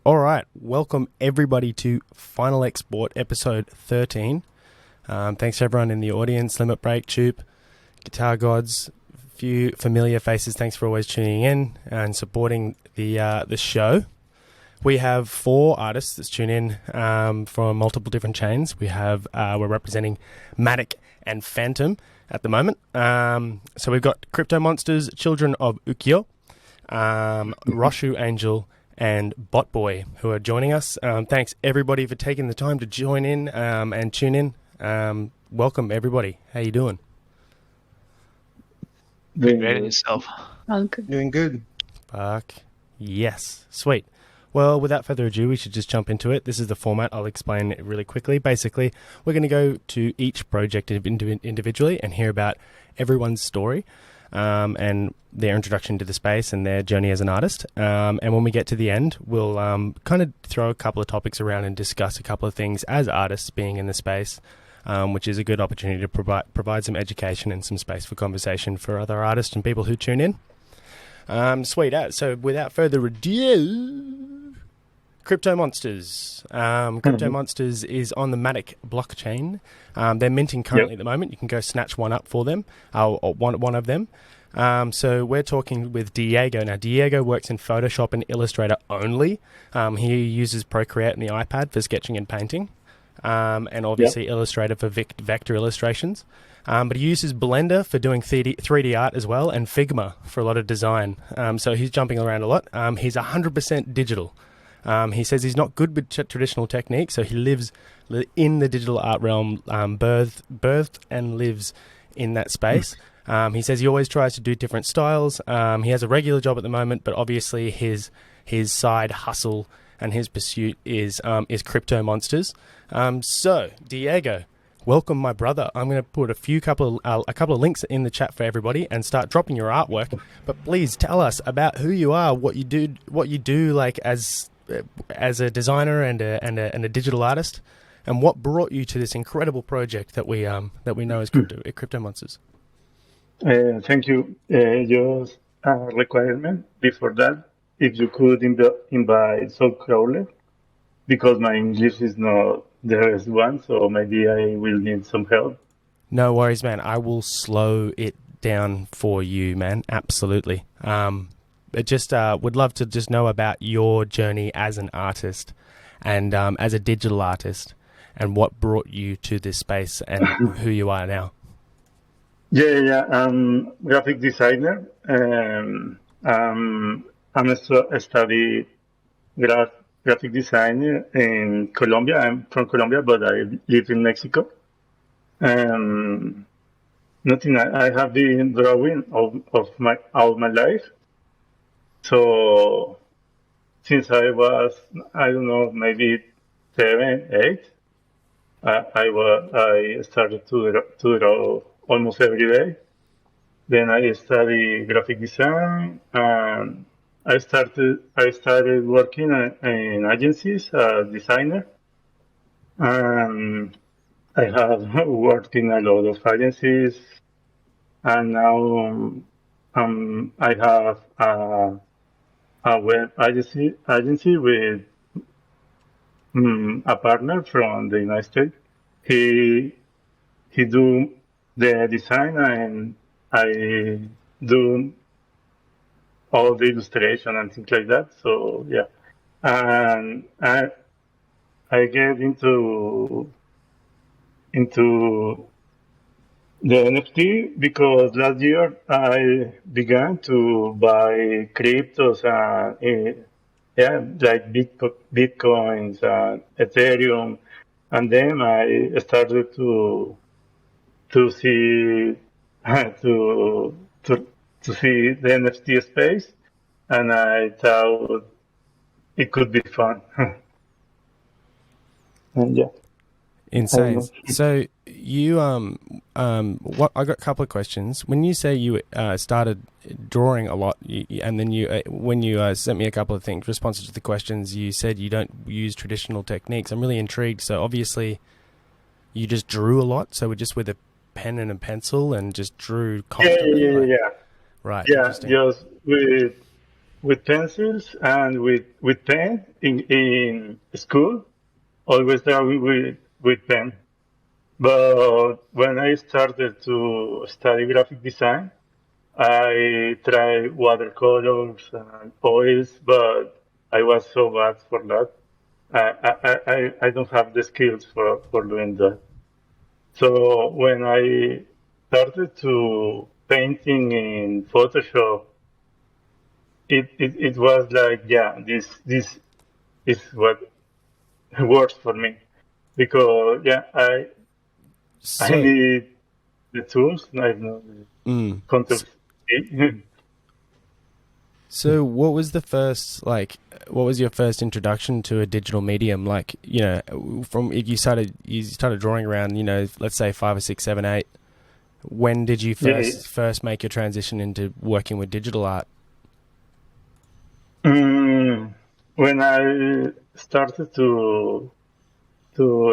All right, welcome everybody to Final Export episode 13. Thanks to everyone in the audience, Limit Break, Tube, Guitar Gods, a few familiar faces. Thanks for always tuning in and supporting the show. We have 4 artists that tune in from multiple different chains. We're representing MATIC and Fantom at the moment. So we've got Crypto Monsters, Children of Ukiyo, Roshu Angel, and Bot Boy, who are joining us. Thanks everybody for taking the time to join in and tune in. Welcome everybody. How you doing? Doing great yourself. Doing good. Fuck yes, sweet. Well, without further ado, we should just jump into it. This is the format. I'll explain it really quickly. Basically, we're going to go to each project individually and hear about everyone's story and their introduction to the space and their journey as an artist. And when we get to the end, we'll kind of throw a couple of topics around and discuss a couple of things as artists being in the space, which is a good opportunity to provide some education and some space for conversation for other artists and people who tune in. Sweet as. So without further ado, Crypto Monsters. Crypto Monsters is on the MATIC blockchain. They're minting currently at the moment. You can go snatch one up for them, or one of them. So we're talking with Diego. Now, Diego works in Photoshop and Illustrator only. He uses Procreate and the iPad for sketching and painting, and obviously Illustrator for vector illustrations. But he uses Blender for doing 3D art as well, and Figma for a lot of design. So he's jumping around a lot. He's 100% digital. He says he's not good with traditional techniques, so he lives in the digital art realm, birthed and lives in that space. He says he always tries to do different styles. He has a regular job at the moment, but obviously his side hustle and his pursuit is Crypto Monsters. So Diego, welcome, my brother. I'm going to put a couple of links in the chat for everybody and start dropping your artwork. But please tell us about who you are, what you do, like as a designer and a digital artist, and what brought you to this incredible project that we know as Crypto Monsters. Thank you. Just a requirement before that, if you could invite Soulcrawler, because my English is not the best one, so maybe I will need some help. No worries, man. I will slow it down for you, man. Absolutely. Just would love to just know about your journey as an artist and as a digital artist, and what brought you to this space and who you are now. I'm graphic designer. I'm a study graphic designer in Colombia. I'm from Colombia, but I live in Mexico. Nothing. I have been drawing all my life. So since I was, I don't know, maybe 7, 8, I started to draw almost every day. Then I studied graphic design, and I started working in agencies as designer. And I have worked in a lot of agencies, and now I have a web agency with a partner from the United States. He do the design, and I do all the illustration and things like that. So yeah, and I get into the NFT because last year I began to buy cryptos and like Bitcoins and Ethereum, and then I started to see to see the NFT space, and I thought it could be fun. And yeah. Insane. So you what I got a couple of questions. When you say you started drawing a lot, and then when you sent me a couple of things, responses to the questions, you said you don't use traditional techniques. I'm really intrigued. So obviously, you just drew a lot. So we're just with a pen and a pencil and just drew constantly. Yeah. Right. Yeah, just with pencils and with pen in school. Always drawing with pen. But when I started to study graphic design, I tried watercolors and oils, but I was so bad for that. I don't have the skills for doing that. So when I started to painting in Photoshop, it was like, yeah, this is what works for me because yeah, I So, need the tools. I know the control s- C. so what was the first like? What was your first introduction to a digital medium? Like, from you started drawing around, let's say 5 or 6, 7, 8. When did you Yeah. first make your transition into working with digital art? Mm, when I started to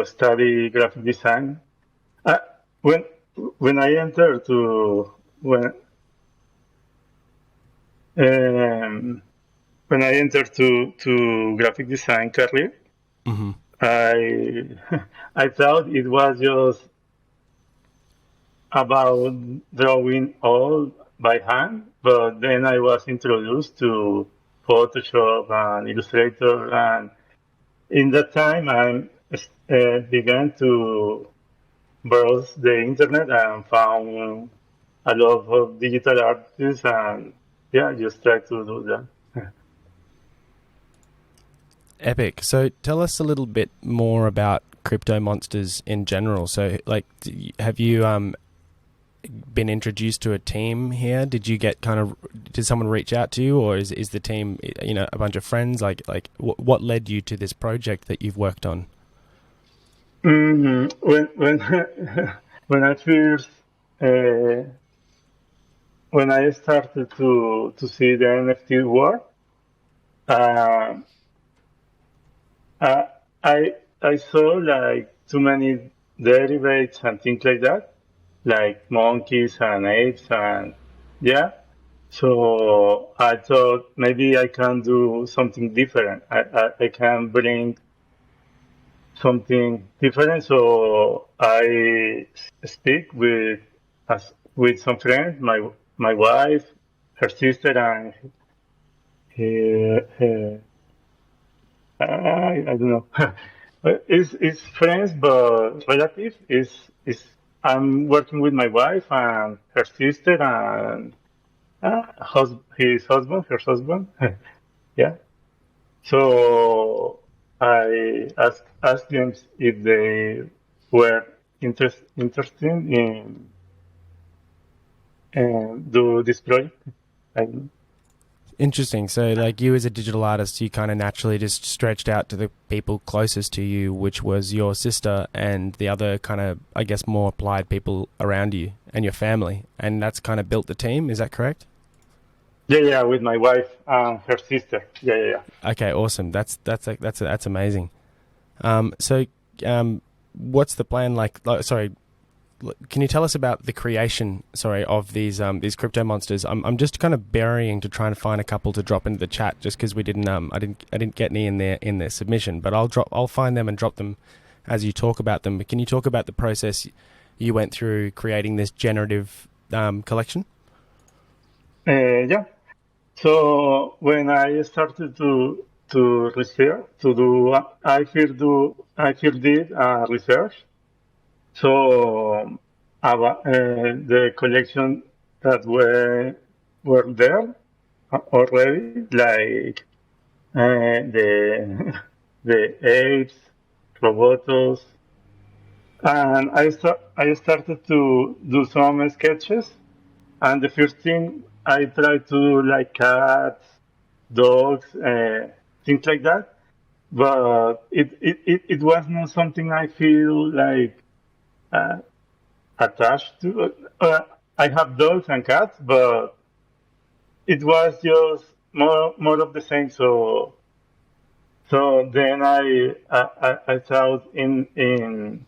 study graphic design, I, when when I entered um, when I entered to graphic design career, Mm-hmm. I I thought it was just about drawing all by hand, but then I was introduced to Photoshop and Illustrator, and in that time I began to browse the internet and found a lot of digital artists, and yeah, just try to do that. Epic. So tell us a little bit more about crypto monsters in general. So, like, have you been introduced to a team here? Did you get did someone reach out to you, or is the team, a bunch of friends? What led you to this project that you've worked on? When when I first uh, when I started to see the NFT world, uh, uh, I saw like too many derivatives and things like that, like monkeys and apes and yeah. So I thought maybe I can do something different. I can bring something different. So I speak with some friends, my wife, her sister, and her I don't know. It's friends, but relative. Is I'm working with my wife and her sister and his husband, her husband. Yeah. So I asked them if they were interested in do this project. I, Interesting. So, like, you as a digital artist, you kind of naturally just stretched out to the people closest to you, which was your sister and the other kind of, I guess, more applied people around you and your family, and that's kind of built the team. Is that correct? yeah, with my wife and her sister. Yeah. Okay, awesome. That's amazing. So, what's the plan? Sorry, can you tell us about the creation? Sorry, of these crypto monsters. I'm just kind of burying to try and find a couple to drop into the chat, just because we didn't I didn't get any in their submission, but I'll find them and drop them as you talk about them. But can you talk about the process you went through creating this generative collection? Yeah. So when I started to research to do, I first did research. So the collection that were there already, like the the apes, robotos, and I started to do some sketches. And the first thing I tried to do like cats, dogs, things like that. But it was not something I feel like uh, attached to. I have dogs and cats, but it was just more of the same. So then I thought in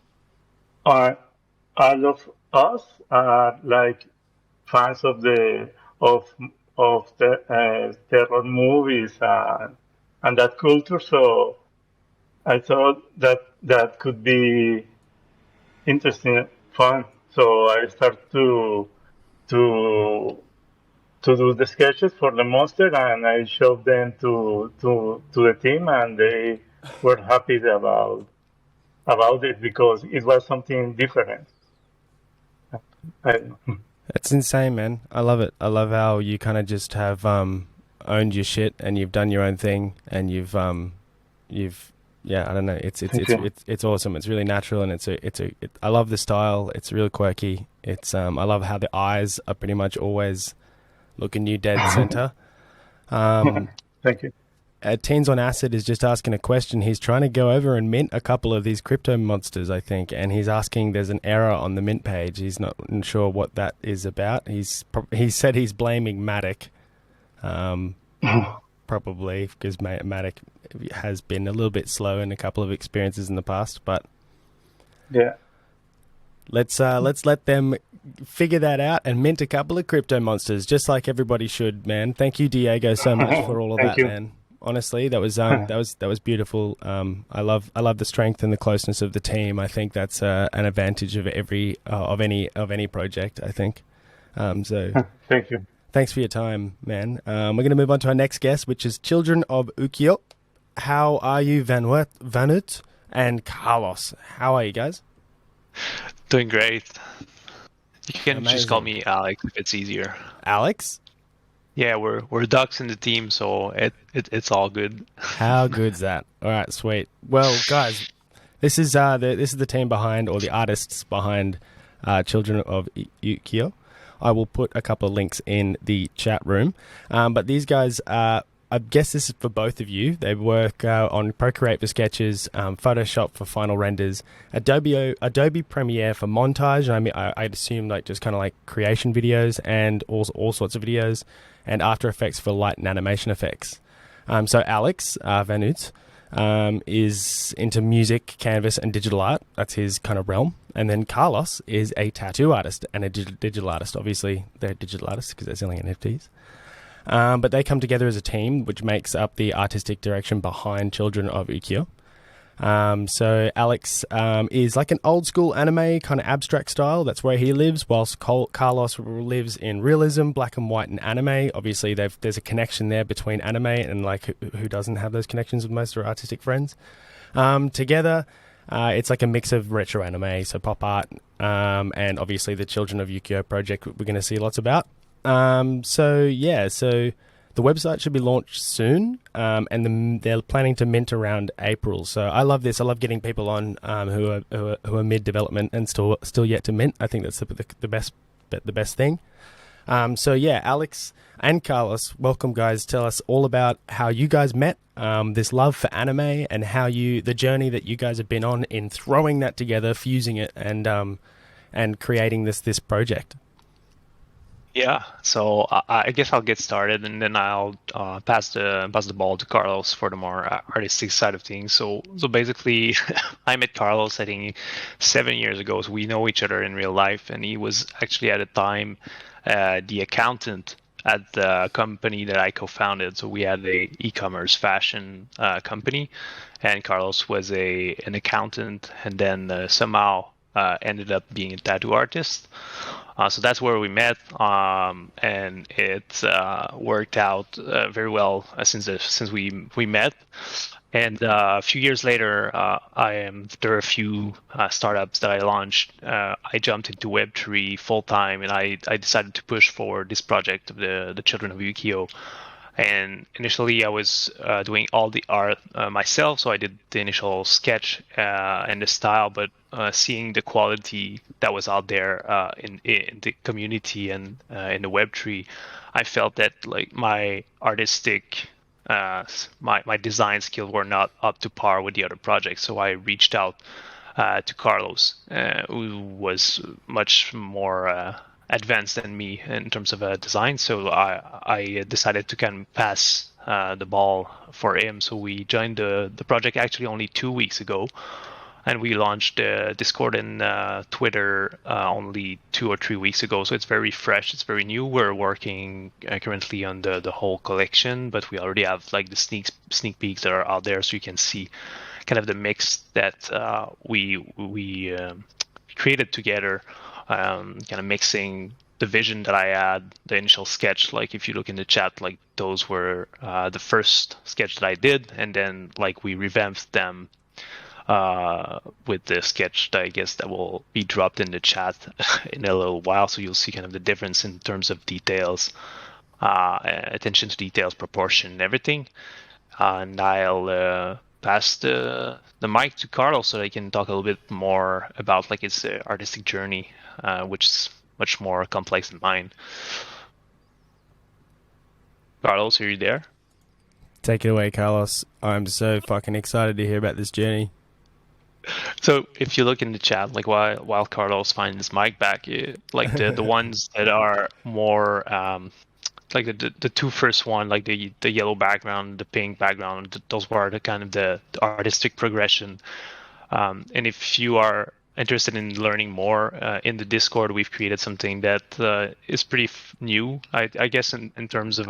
uh, all of us are like fans of of the terror movies and that culture. So I thought that that could be interesting, fun. So I started to to do the sketches for the monster, and I showed them to the team, and they were happy about it because it was something different. I, It's insane, man. I love it. I love how you kind of just have owned your shit and you've done your own thing and you've yeah, I don't know. It's awesome. It's really natural and I love the style. It's really quirky. I love how the eyes are pretty much always looking you dead center. Thank you. Teens on Acid is just asking a question. He's trying to go over and mint a couple of these crypto monsters, I think, and he's asking there's an error on the mint page. He's not sure what that is about. He said he's blaming MATIC, probably because MATIC has been a little bit slow in a couple of experiences in the past. But yeah, let's let them figure that out and mint a couple of crypto monsters, just like everybody should, man. Thank you, Diego, so much for all of that, man. Honestly, that was beautiful. I love the strength and the closeness of the team. I think that's an advantage of any project. I think. So thank you. Thanks for your time, man. We're going to move on to our next guest, which is Children of Ukiyo. How are you, Vanut and Carlos? How are you guys? Doing great. You can just call me Alex if it's easier. Alex? Yeah, we're ducks in the team, so it's all good. How good's that? All right, sweet. Well, guys, this is the team behind, or the artists behind, Children of Ukiyo. I will put a couple of links in the chat room. But these guys, I guess this is for both of you. They work on Procreate for sketches, Photoshop for final renders, Adobe Premiere for montage. I mean, I'd assume like just kind of like creation videos and all sorts of videos, and After Effects for light and animation effects. So Alex Vanut is into music, canvas, and digital art. That's his kind of realm. And then Carlos is a tattoo artist and a digital artist. Obviously, they're digital artists because they're selling NFTs. But they come together as a team, which makes up the artistic direction behind Children of Ukiyo. So Alex is like an old school anime kind of abstract style. That's where he lives, whilst Carlos lives in realism, black and white, and anime. Obviously, there's a connection there between anime and like who doesn't have those connections with most of our artistic friends. Together, it's like a mix of retro anime, so pop art, and obviously the Children of Ukiyo project we're going to see lots about. So the website should be launched soon, and they're planning to mint around April. So I love this. I love getting people on who are mid development and still yet to mint. I think that's the best thing. So yeah, Alex and Carlos, welcome, guys. Tell us all about how you guys met, this love for anime, and the journey that you guys have been on in throwing that together, fusing it, and creating this project. Yeah, so I guess I'll get started, and then I'll pass the ball to Carlos for the more artistic side of things. So basically, I met Carlos, I think, 7 years ago. So we know each other in real life, and he was actually at the time the accountant at the company that I co-founded. So we had a e-commerce fashion company, and Carlos was an accountant, and then somehow ended up being a tattoo artist. So that's where we met, and it worked out very well since we met. And a few years later, there are a few startups that I launched. I jumped into Web3 full time, and I decided to push for this project of the Children of Ukiyo. And initially, I was doing all the art myself, so I did the initial sketch and the style. But seeing the quality that was out there in the community and in the Web3, I felt that like my artistic, my design skills were not up to par with the other projects. So I reached out to Carlos, who was much more advanced than me in terms of design. So I decided to kind of pass the ball for him. So we joined the project actually only 2 weeks ago. and we launched Discord and Twitter only 2 or 3 weeks ago. So it's very fresh, it's very new. We're working currently on the whole collection, but we already have like the sneak peeks that are out there, so you can see kind of the mix that we created together, kind of mixing the vision that I had, the initial sketch. Like if you look in the chat, like those were the first sketch that I did, and then like we revamped them with the sketch that I guess that will be dropped in the chat in a little while. So you'll see kind of the difference in terms of details, attention to details, proportion, and everything. And I'll pass the mic to Carlos so they can talk a little bit more about like his artistic journey, which is much more complex than mine. Carlos, are you there? Take it away, Carlos. I'm so fucking excited to hear about this journey. So if you look in the chat, like while Carlos finds his mic back, like the ones that are more like the 2 first one, like the yellow background, the pink background, those were the kind of the artistic progression. And if you are interested in learning more, in the Discord, we've created something that is pretty new, I guess, in terms of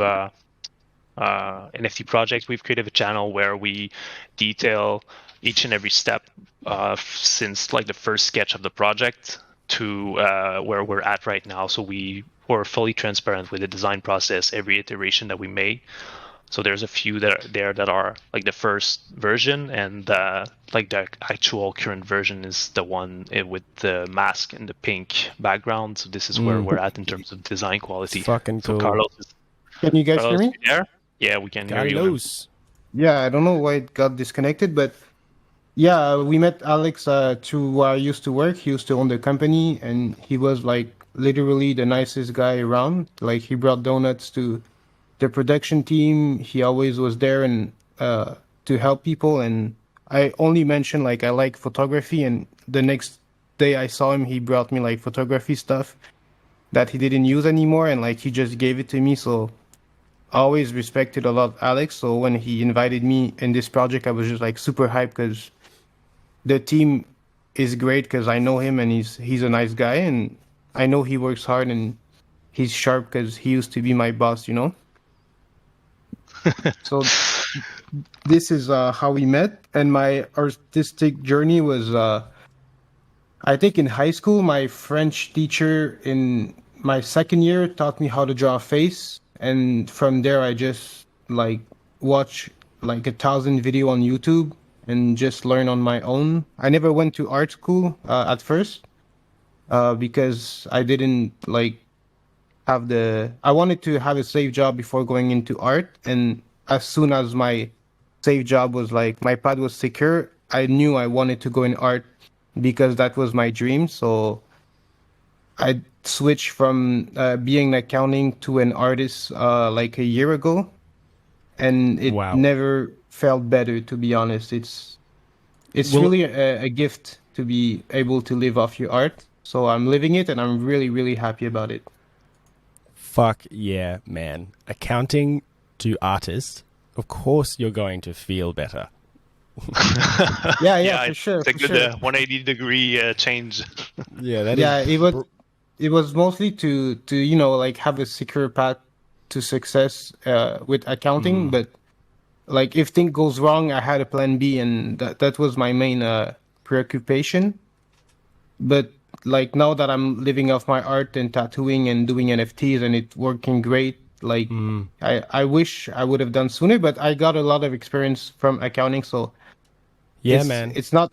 NFT projects. We've created a channel where we detail each and every step since like the first sketch of the project to where we're at right now. So we were fully transparent with the design process, every iteration that we made. So there's a few that are like the first version, and like the actual current version is the one with the mask and the pink background. So this is where we're at in terms of design quality. Fucking cool. So Carlos, Can you guys hear me? There? Yeah, we can hear you. Carlos. Yeah, I don't know why it got disconnected, but yeah, we met Alex through where I used to work. He used to own the company, and he was like literally the nicest guy around. Like he brought donuts to the production team. He always was there and to help people. And I only mentioned like I like photography, and the next day I saw him, he brought me like photography stuff that he didn't use anymore, and like he just gave it to me. So I always respected a lot Alex. So when he invited me in this project, I was just like super hyped because the team is great, because I know him and he's a nice guy, and I know he works hard and he's sharp because he used to be my boss, you know? So this is how we met. And my artistic journey was, I think in high school, my French teacher in my second year taught me how to draw a face. And from there, I just like watch like 1,000 video on YouTube and just learn on my own. I never went to art school at first because I didn't like have I wanted to have a safe job before going into art. And as soon as my safe job was like, my path was secure, I knew I wanted to go in art because that was my dream. So I switched from being in accounting to an artist like a year ago. And it never felt better, to be honest. It's really a gift to be able to live off your art. So I'm living it, and I'm really, really happy about it. Fuck yeah, man. Accounting to artist, of course you're going to feel better. Yeah, for sure. It's a good 180-degree change. Yeah, it was mostly to you know, like have a secure path to success with accounting. But like if things goes wrong, I had a plan B, and that was my main preoccupation. But like now that I'm living off my art and tattooing and doing NFTs and it's working great, like I wish I would have done sooner, but I got a lot of experience from accounting. So yeah, man, it's not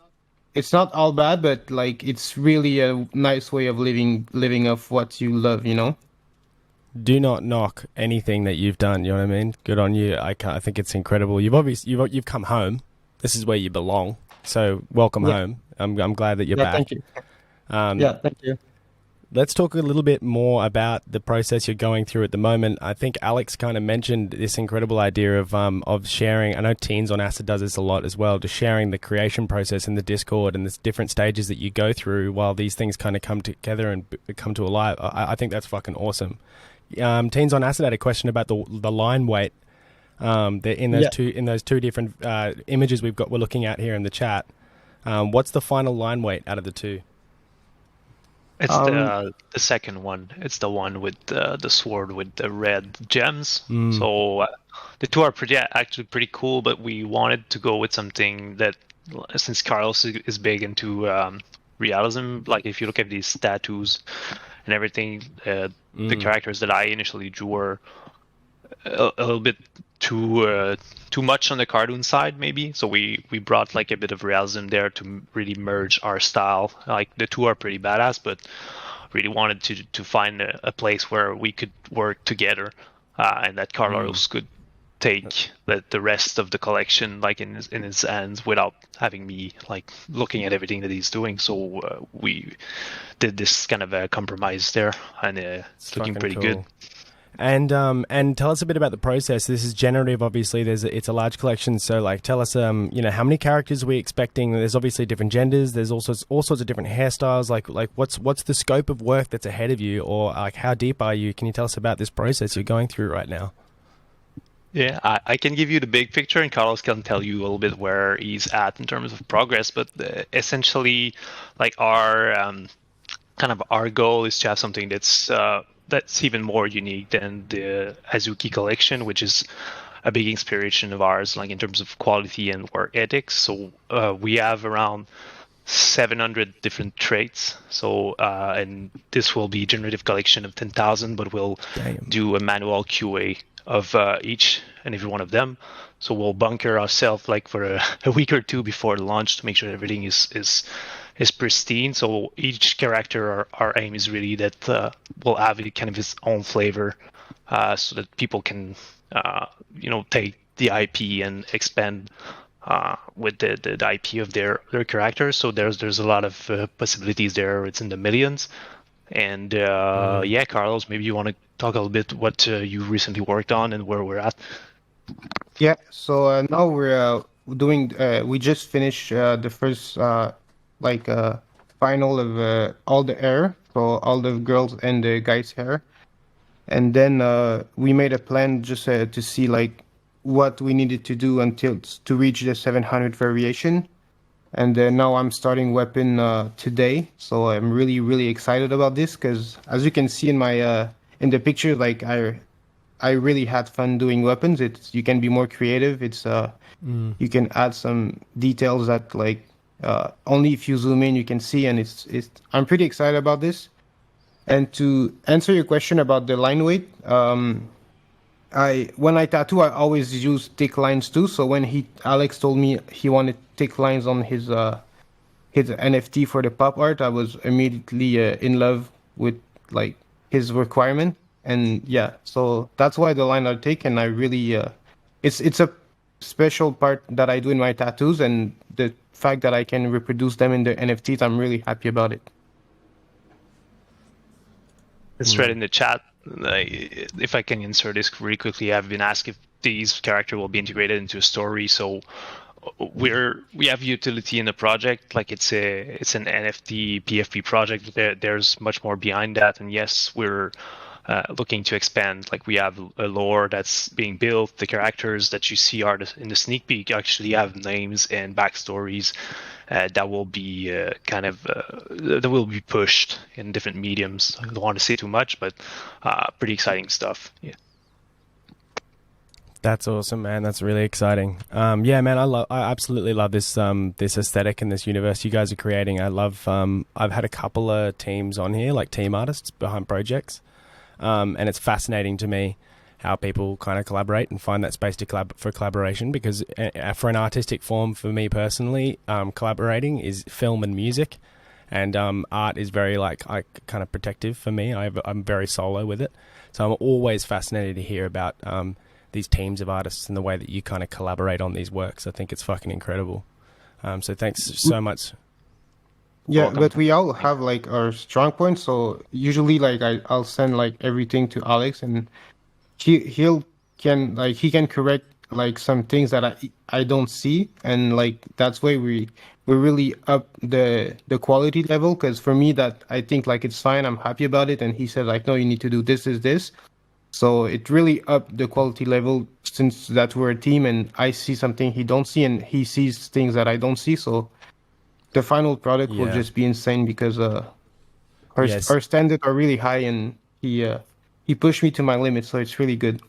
all bad, but like it's really a nice way of living off what you love, you know. Do not knock anything that you've done. You know what I mean? Good on you. I think it's incredible. You've come home. This is where you belong. So welcome home. I'm glad that you're back. Thank you. Thank you. Let's talk a little bit more about the process you're going through at the moment. I think Alex kind of mentioned this incredible idea of sharing. I know Teens on Acid does this a lot as well, just sharing the creation process in the Discord and the different stages that you go through while these things kind of come together and come to alive. I think that's fucking awesome. Teens on Acid had a question about the line weight. In those two different images we're looking at here in the chat. What's the final line weight out of the two? It's the second one. It's the one with the sword with the red gems. So the two are actually pretty cool, but we wanted to go with something that, since Carlos is big into realism, like if you look at these tattoos and everything, the characters that I initially drew were a little bit too much on the cartoon side, maybe. So we brought like a bit of realism there to really merge our style. Like the two are pretty badass, but really wanted to find a place where we could work together, and that Carlos could take the rest of the collection like in his hands without having me like looking at everything that he's doing. So we did this kind of a compromise there, and it's looking pretty good. And tell us a bit about the process. This is generative, obviously. It's a large collection, so like tell us, how many characters are we expecting? There's obviously different genders. There's also all sorts of different hairstyles. Like what's the scope of work that's ahead of you, or like how deep are you? Can you tell us about this process you're going through right now? Yeah, I can give you the big picture, and Carlos can tell you a little bit where he's at in terms of progress. But essentially, like our kind of our goal is to have something that's even more unique than the Azuki collection, which is a big inspiration of ours, like in terms of quality and work ethics. So we have around 700 different traits. So and this will be a generative collection of 10,000, but we'll do a manual QA of each and every one of them. So we'll bunker ourselves like for a week or two before the launch to make sure everything is pristine. So each character, our aim is really that will have kind of his own flavor, so that people can take the IP and expand with the IP of their characters. So there's a lot of possibilities there. It's in the millions. And yeah, Carlos, maybe you want to talk a little bit what you recently worked on and where we're at. Yeah, so now we're doing. We just finished the first final of all the hair, so all the girls and the guys' hair, and then we made a plan just to see like what we needed to do to reach the 700 variation. And now I'm starting weapon today, so I'm really, really excited about this because, as you can see in my in the picture, like I really had fun doing weapons. You can be more creative. You can add some details that like only if you zoom in you can see, and I'm pretty excited about this. And to answer your question about the line weight, when I tattoo, I always use thick lines too. So when Alex told me he wanted thick lines on his NFT for the pop art, I was immediately in love with like his requirement. And yeah, so that's why the line are thick. And I really, it's a special part that I do in my tattoos, and the fact that I can reproduce them in the NFTs, I'm really happy about it. It's right in the chat. If I can insert this really quickly, I've been asked if these character will be integrated into a story. So we have utility in the project, like it's an NFT PFP project. There's much more behind that, and yes, we're looking to expand. Like we have a lore that's being built. The characters that you see are in the sneak peek actually have names and backstories that will be that will be pushed in different mediums. I don't want to say too much, but pretty exciting stuff. Yeah. That's awesome, man. That's really exciting. Yeah, man, I absolutely love this this aesthetic and this universe you guys are creating. I love. I've had a couple of teams on here, like team artists behind projects, and it's fascinating to me how people kind of collaborate and find that space for collaboration. Because for an artistic form, for me personally, collaborating is film and music, and art is very kind of protective for me. I'm very solo with it, so I'm always fascinated to hear about these teams of artists and the way that you kind of collaborate on these works. I think it's fucking incredible. So thanks so much. Yeah, but we all have like our strong points. So usually like I'll send like everything to Alex, and he can correct like some things that I don't see, and like that's why we really up the quality level. Because for me, that I think like it's fine, I'm happy about it, and he said like, no, you need to do this. So it really upped the quality level since that we're a team, and I see something he don't see, and he sees things that I don't see. So the final product will Yeah. just be insane because Yes. our standards are really high, and he pushed me to my limit, so it's really good.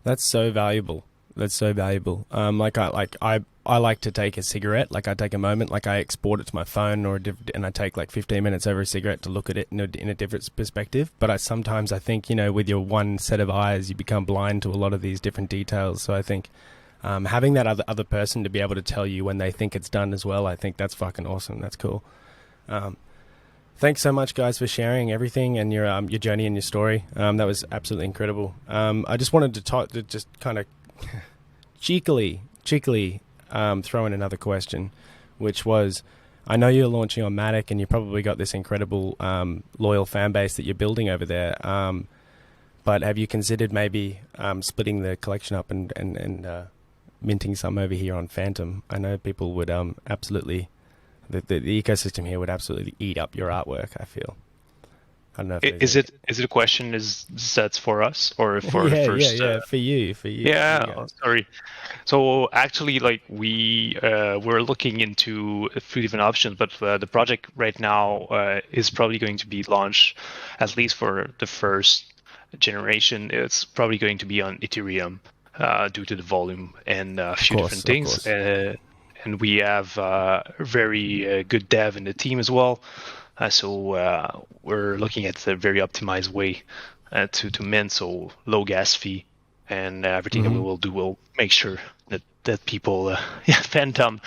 That's so valuable. That's so valuable. I like to take a cigarette. Like I take a moment, like I export it to my phone and I take like 15 minutes over a cigarette to look at it in a different perspective. But sometimes I think, with your one set of eyes, you become blind to a lot of these different details. So I think having that other person to be able to tell you when they think it's done as well, I think that's fucking awesome. That's cool. Thanks so much, guys, for sharing everything and your journey and your story. That was absolutely incredible. I just wanted to just kind of cheekily throw in another question, which was, I know you're launching on MATIC and you probably got this incredible loyal fan base that you're building over there. But have you considered maybe splitting the collection up and minting some over here on Fantom? I know people would absolutely... The ecosystem here would absolutely eat up your artwork, I feel. I don't know if Is it a question that's for us or for the first? For you. Yeah, sorry. So actually, like we're looking into a few different options, but the project right now is probably going to be launched, at least for the first generation. It's probably going to be on Ethereum due to the volume and a few different things. And we have very good dev in the team as well. So we're looking at a very optimized way to mint, so low gas fee, and everything that we will do will make sure that people, Fantom,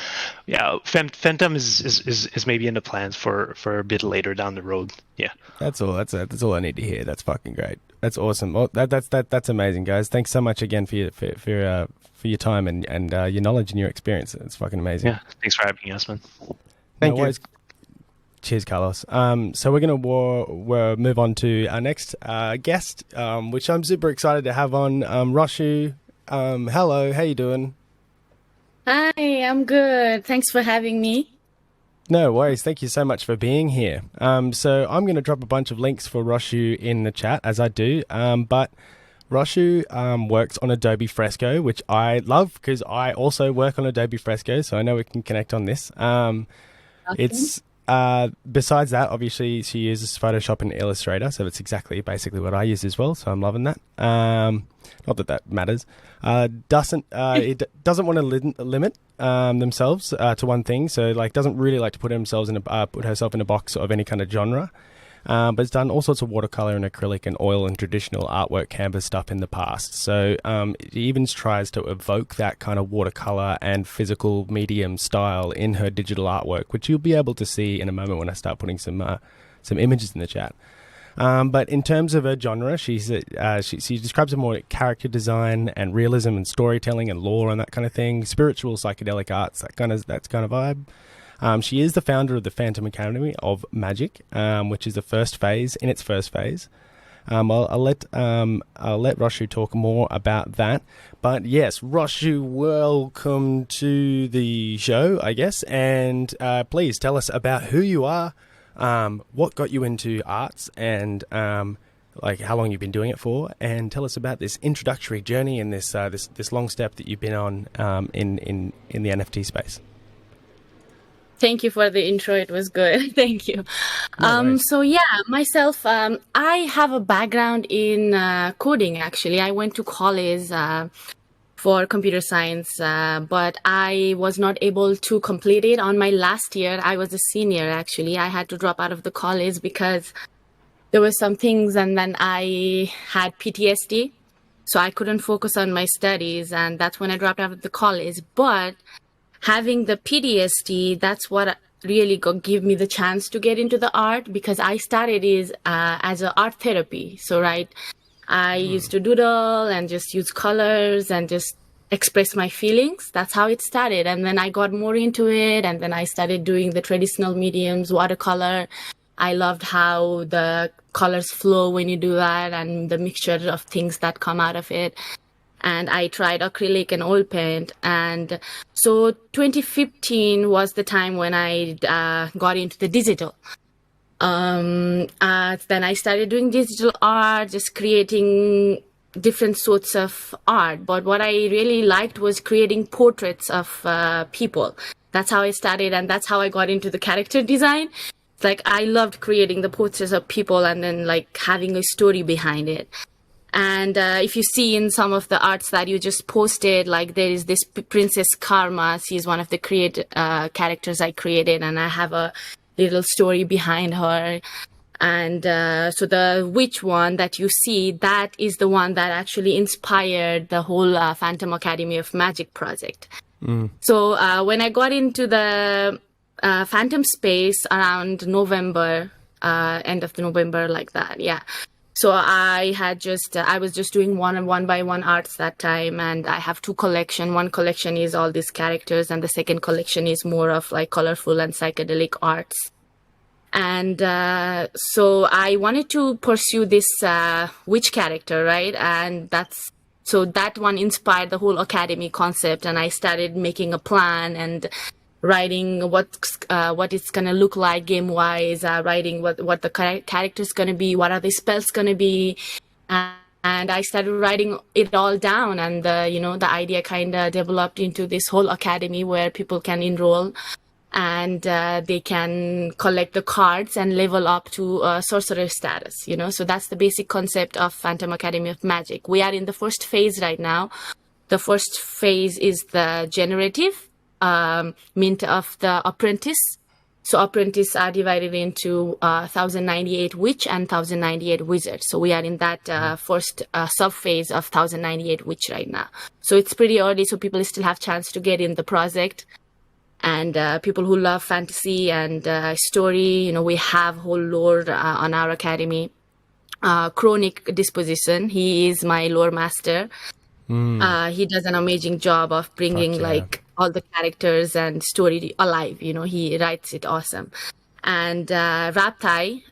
Fantom is maybe in the plans for a bit later down the road. Yeah, that's all. That's all I need to hear. That's fucking great. That's awesome. Well, that's amazing, guys. Thanks so much again for your time and your knowledge and your experience. It's fucking amazing. Yeah, thanks for having us, man. Thank you. Cheers, Carlos. So we're going to move on to our next guest, which I'm super excited to have on, Roshu. Hello, how you doing? Hi, I'm good. Thanks for having me. No worries. Thank you so much for being here. So I'm going to drop a bunch of links for Roshu in the chat, as I do. But Roshu works on Adobe Fresco, which I love because I also work on Adobe Fresco, so I know we can connect on this. It's besides that, obviously, she uses Photoshop and Illustrator, so it's basically what I use as well. So I'm loving that. Not that matters. It doesn't want to limit themselves to one thing. So doesn't really like to put herself in a box of any kind of genre. But it's done all sorts of watercolor and acrylic and oil and traditional artwork canvas stuff in the past. So it even tries to evoke that kind of watercolor and physical medium style in her digital artwork, which you'll be able to see in a moment when I start putting some images in the chat. But in terms of her genre, she describes it more like character design and realism and storytelling and lore and that kind of thing, spiritual psychedelic arts, that kind of vibe. She is the founder of the Fantom Academy of Magic, which is in its first phase. I'll let Roshu talk more about that. But yes, Roshu, welcome to the show, I guess. And please tell us about who you are, what got you into arts, and how long you've been doing it for, and tell us about this introductory journey and this long step that you've been on in the NFT space. Thank you for the intro. It was good. Thank you. So yeah, myself, I have a background in coding, actually. I went to college for computer science, but I was not able to complete it on my last year. I was a senior, actually. I had to drop out of the college because there were some things, and then I had PTSD. So I couldn't focus on my studies, and that's when I dropped out of the college. But having the PTSD, that's what really gave me the chance to get into the art, because I started as an art therapy. So, I used to doodle and just use colors and just express my feelings. That's how it started. And then I got more into it, and then I started doing the traditional mediums, watercolor. I loved how the colors flow when you do that and the mixture of things that come out of it. And I tried acrylic and oil paint. And so 2015 was the time when I got into the digital. Then I started doing digital art, just creating different sorts of art. But what I really liked was creating portraits of people. that's how I started, and that's how I got into the character design. Like, I loved creating the posters of people and then like having a story behind it. And if you see in some of the arts that you just posted, like there is this Princess Karma. She's one of the characters I created, and I have a little story behind her. And so the witch one that you see, that is the one that actually inspired the whole Fantom Academy of Magic project. So when I got into the Fantom space around November, end of November, like that, yeah. So I was just doing one by one arts that time, and I have two collections. One collection is all these characters, and the second collection is more of like colorful and psychedelic arts. And so I wanted to pursue this witch character, right? And so that one inspired the whole academy concept, and I started making a plan and writing what it's gonna look like game wise, writing what the character's gonna be, what are the spells gonna be, and I started writing it all down, and the idea kind of developed into this whole academy where people can enroll, and they can collect the cards and level up to sorcerer status. So that's the basic concept of Fantom Academy of Magic. We are in the first phase right now. The first phase is the generative mint of the apprentice. So apprentice are divided into 1098 witch and 1098 wizard. So we are in that first sub phase of 1098 witch right now. So it's pretty early, so people still have chance to get in the project. And people who love fantasy and story, we have whole lore on our academy. Chronic Disposition, he is my lore master. He does an amazing job of bringing like all the characters and story alive. He writes it awesome. And Raptai,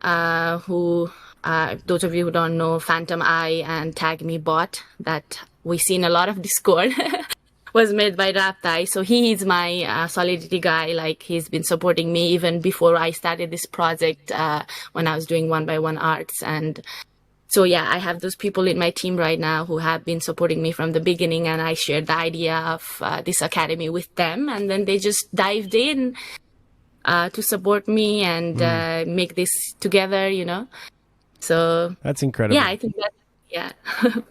who those of you who don't know, Fantom Eye and Tag Me Bot, that we see in a lot of Discord, was made by Raptai. So he is my Solidity guy. Like, he's been supporting me even before I started this project when I was doing one by one arts. And so, yeah, I have those people in my team right now who have been supporting me from the beginning, and I shared the idea of this academy with them, and then they just dived in to support me and make this together, So that's incredible. Yeah, I think that. Yeah.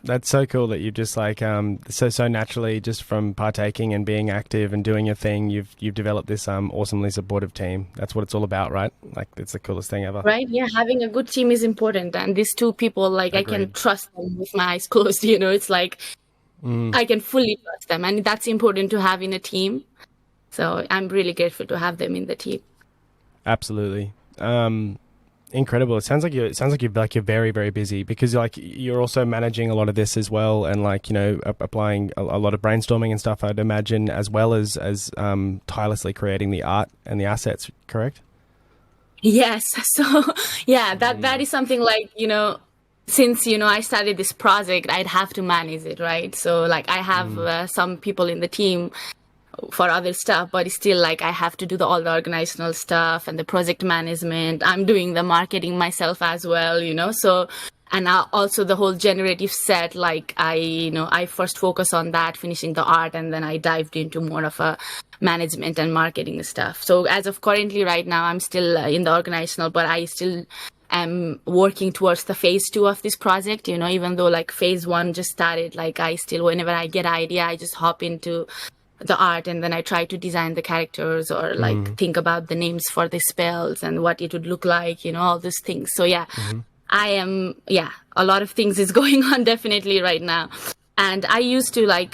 That's so cool that you just like so naturally, just from partaking and being active and doing your thing, you've developed this awesomely supportive team. That's what it's all about, right? Like, it's the coolest thing ever. Right? Yeah, having a good team is important, and these two people, like, agreed. I can trust them with my eyes closed. It's like I can fully trust them, and that's important to have in a team. So I'm really grateful to have them in the team. Absolutely. Incredible. It sounds like you're very, very busy, because like you're also managing a lot of this as well, and like, applying a lot of brainstorming and stuff, I'd imagine, as well as tirelessly creating the art and the assets, correct? Yes. So yeah, that is something like, since, I started this project, I'd have to manage it, right? So like I have some people in the team for other stuff, but still, like, I have to do all the organizational stuff and the project management. I'm doing the marketing myself as well, so, and also the whole generative set, like I first focus on that, finishing the art, and then I dived into more of a management and marketing stuff. So as of currently right now, I'm still in the organizational, but I still am working towards the phase 2 of this project, even though like phase 1 just started, like I still, whenever I get an idea, I just hop into the art, and then I try to design the characters, or like think about the names for the spells and what it would look like, all those things. So yeah, I am, a lot of things is going on definitely right now. And I used to like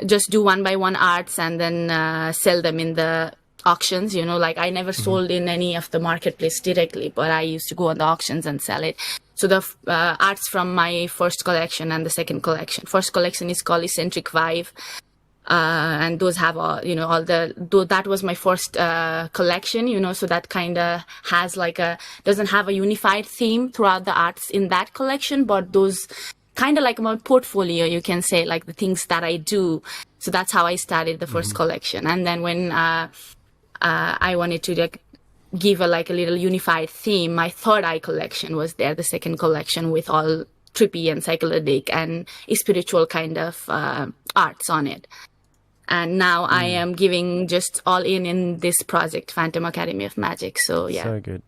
just do one by one arts and then sell them in the auctions, like I never sold in any of the marketplace directly, but I used to go on the auctions and sell it. So the arts from my first collection and the second collection. First collection is called Eccentric Vibe. And those have all that was my first collection, so that kind of has like doesn't have a unified theme throughout the arts in that collection, but those kind of like my portfolio, you can say, like the things that I do. So that's how I started the first collection. And then when I wanted to like give a little unified theme, my third eye collection was there, the second collection, with all trippy and psychedelic and spiritual kind of arts on it. And now I am giving just all in this project, Fantom Academy of Magic. So yeah. So good.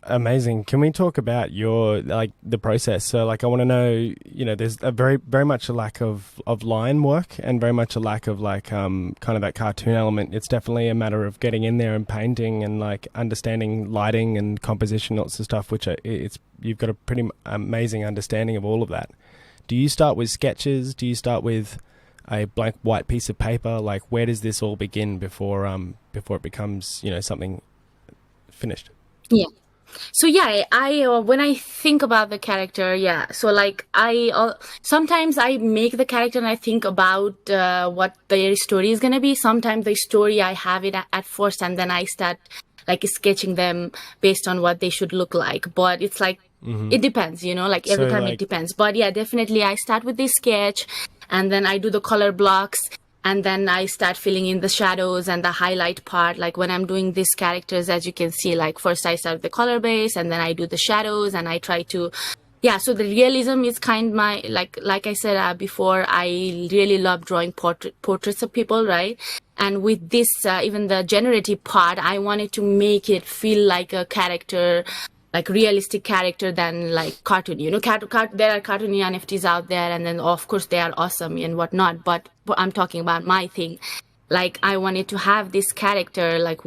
Amazing. Can we talk about your, like, the process? So, like, I want to know, you know, there's a very much a lack of line work and very much a lack of, like, kind of that cartoon element. It's definitely a matter of getting in there and painting and, like, understanding lighting and composition, lots of stuff, which you've got a pretty amazing understanding of all of that. Do you start with sketches? Do you start with a blank white piece of paper? Like, where does this all begin before it becomes, you know, something finished? Yeah. So yeah, I when I think about the character, yeah. So like sometimes I make the character and I think about what their story is gonna be. Sometimes the story I have it at first, and then I start like sketching them based on what they should look like. But it's like it depends, you know. Like every time it depends. But yeah, definitely I start with this sketch, and then I do the color blocks. And then I start filling in the shadows and the highlight part. Like when I'm doing these characters, as you can see, like first I start with the color base and then I do the shadows and I try to, yeah. So the realism is kind of my, like I said before, I really love drawing portraits of people, right? And with this, even the generative part, I wanted to make it feel like a character, like realistic character than like cartoon, you know, there are cartoony NFTs out there, and then of course they are awesome and whatnot, but I'm talking about my thing. Like I wanted to have this character, like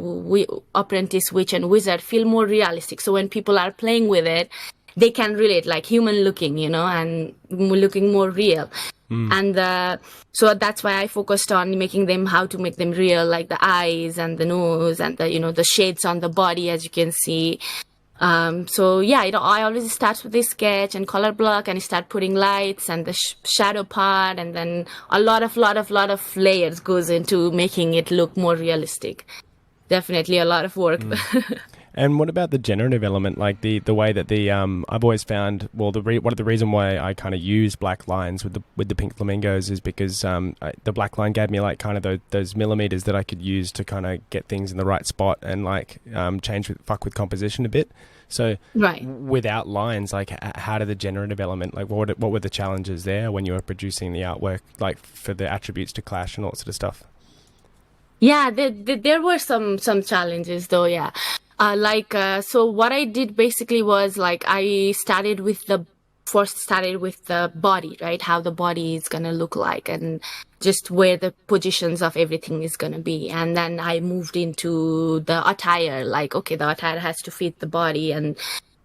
apprentice, witch and wizard, feel more realistic. So when people are playing with it, they can relate, like human looking, you know, and looking more real. And so that's why I focused on making them, how to make them real, like the eyes and the nose and the, you know, the shades on the body, as you can see. So yeah, you know, I always start with this sketch and color block, and I start putting lights and the shadow part, and then a lot of layers goes into making it look more realistic. Definitely a lot of work. And what about the generative element, like the way that I've always found, well, one of the reason why I kind of use black lines with the pink flamingos is because the black line gave me like kind of those millimeters that I could use to kind of get things in the right spot and like fuck with composition a bit. So right. Without lines, like how did the generative element, like what were the challenges there when you were producing the artwork, like for the attributes to clash and all that sort of stuff? Yeah, there were some challenges though. Yeah. So what I did basically was like I started with the body, right? How the body is going to look like and just where the positions of everything is going to be. And then I moved into the attire, like, okay, the attire has to fit the body. And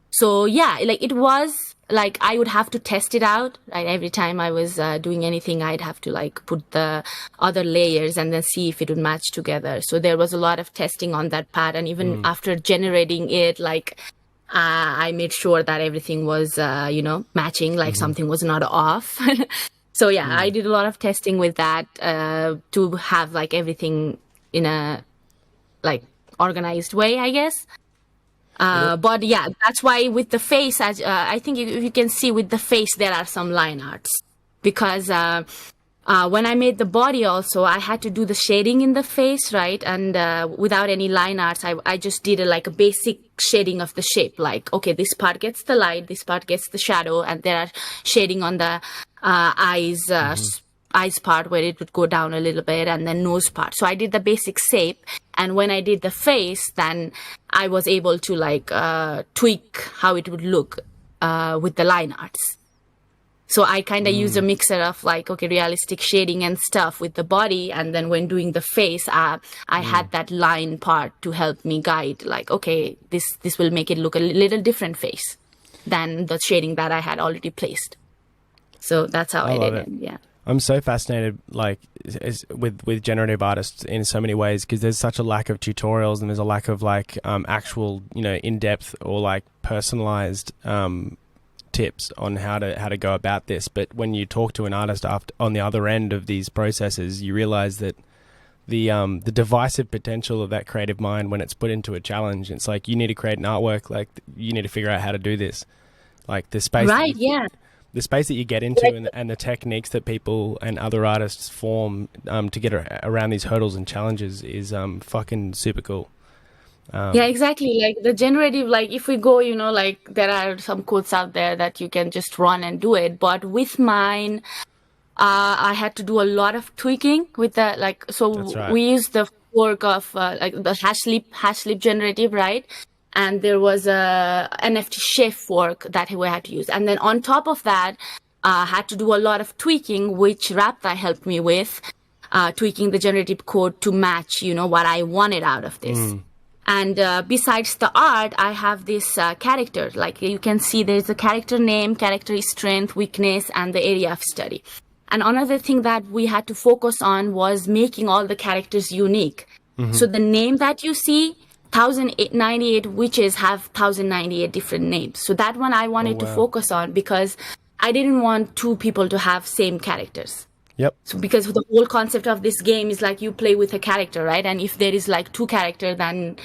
so, yeah, like it was like I would have to test it out, right? Every time I was doing anything, I'd have to like put the other layers and then see if it would match together. So there was a lot of testing on that part. And even after generating it, like I made sure that everything was, matching, like something was not off. So yeah, I did a lot of testing with that to have like everything in a like organized way, I guess. But yeah, that's why with the face, I think if you can see with the face, there are some line arts because when I made the body also, I had to do the shading in the face, right? And without any line arts, I just did like a basic shading of the shape. Like, okay, this part gets the light, this part gets the shadow, and there are shading on the eyes part where it would go down a little bit, and then nose part. So I did the basic shape, and when I did the face, then I was able to like tweak how it would look with the line arts. So I kind of use a mixer of like, okay, realistic shading and stuff with the body, and then when doing the face, I had that line part to help me guide, like, okay, this will make it look a little different face than the shading that I had already placed. So that's how I did it. Yeah. I'm so fascinated, like, with generative artists in so many ways, because there's such a lack of tutorials and there's a lack of like actual, in-depth or like personalized tips on how to go about this. But when you talk to an artist on the other end of these processes, you realize that the divisive potential of that creative mind when it's put into a challenge, it's like you need to create an artwork, like you need to figure out how to do this, like the space. Right. Yeah. The space that you get into and the techniques that people and other artists form to get around these hurdles and challenges is fucking super cool. Yeah, exactly. Like the generative, like if we go, like there are some codes out there that you can just run and do it. But with mine, I had to do a lot of tweaking with the That's right. we used the fork of the hash leap generative, right? And there was a NFT Chef fork that we had to use. And then on top of that, I had to do a lot of tweaking, which Rapta helped me with, tweaking the generative code to match, what I wanted out of this. And besides the art, I have this character. Like you can see, there's a character name, character strength, weakness, and the area of study. And another thing that we had to focus on was making all the characters unique. So the name that you see, 1098 witches have 1098 different names. So that one I wanted to focus on because I didn't want two people to have same characters. Yep. So because the whole concept of this game is like you play with a character, right? And if there is like two characters, then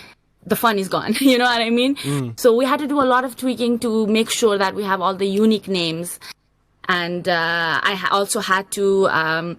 the fun is gone. You know what I mean? So we had to do a lot of tweaking to make sure that we have all the unique names. And also had to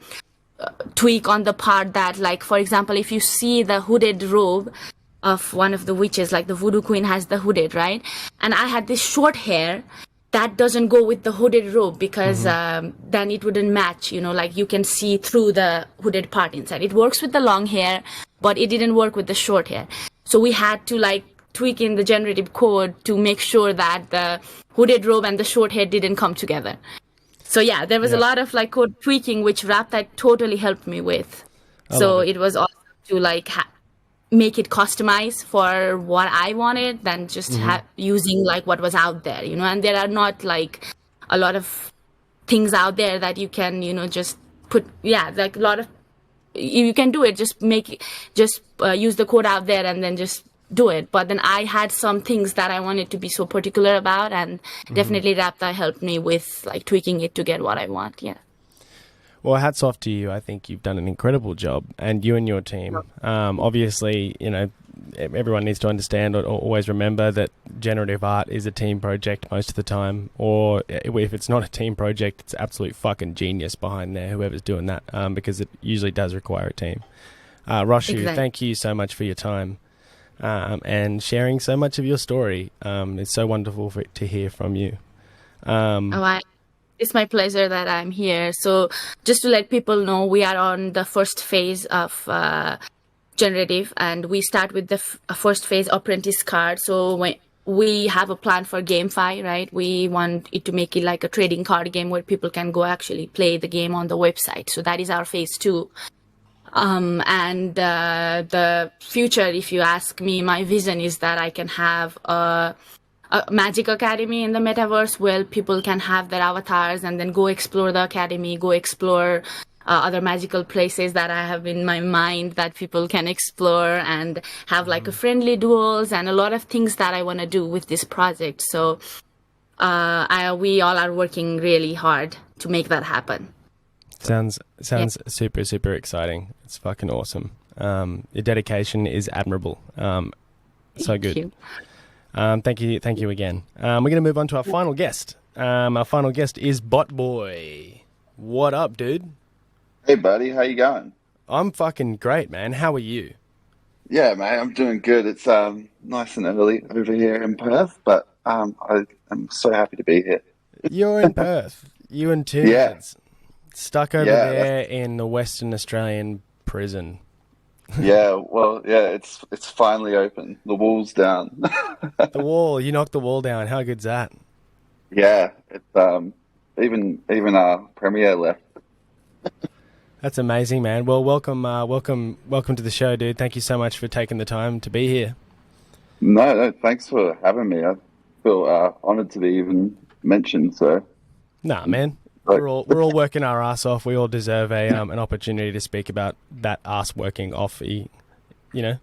tweak on the part that, like, for example, if you see the hooded robe of one of the witches, like the voodoo queen has the hooded, right? And I had this short hair that doesn't go with the hooded robe because then it wouldn't match, like you can see through the hooded part inside. It works with the long hair, but it didn't work with the short hair. So we had to like tweak in the generative code to make sure that the hooded robe and the short hair didn't come together. So yeah, there was a lot of like code tweaking, which Raptide totally helped me with. So it was also to like make it customized for what I wanted than just using like what was out there, and there are not like a lot of things out there that you can, just put, like a lot of, you can do it, just use the code out there and then just do it. But then I had some things that I wanted to be so particular about, and definitely Rapta helped me with like tweaking it to get what I want. Yeah. Well, hats off to you. I think you've done an incredible job, and you and your team. Obviously, everyone needs to understand or always remember that generative art is a team project most of the time, or if it's not a team project, it's absolute fucking genius behind there, whoever's doing that, because it usually does require a team. Roshu, thank you so much for your time and sharing so much of your story. It's so wonderful to hear from you. It's my pleasure that I'm here. So just to let people know, we are on the first phase of generative, and we start with the first phase apprentice card. So when we have a plan for GameFi, right? We want it to make it like a trading card game where people can go actually play the game on the website. So that is our phase 2. And the future, if you ask me, my vision is that I can have a magic academy in the metaverse where people can have their avatars and then go explore the academy, go explore other magical places that I have in my mind that people can explore, and have like a friendly duels and a lot of things that I want to do with this project. So we all are working really hard to make that happen. Sounds super, super exciting. It's fucking awesome. Your dedication is admirable. So good. Thank you. Thank you again. We're going to move on to our final guest. Our final guest is Bot Boy. What up, dude? Hey, buddy. How you going? I'm fucking great, man. How are you? Yeah, mate. I'm doing good. It's nice and early over here in Perth, but I'm so happy to be here. You're in Perth. You and Tim. Yeah. Stuck over there in the Western Australian prison. It's finally open. The wall's down. The wall. You knocked the wall down. How good's that? Yeah, it's even our premier left. That's amazing, man. Well, welcome to the show, dude. Thank you so much for taking the time to be here. No, thanks for having me. I feel honored to be even mentioned. So, nah, man. We're all working our ass off. We all deserve an opportunity to speak about that ass working off. Yeah.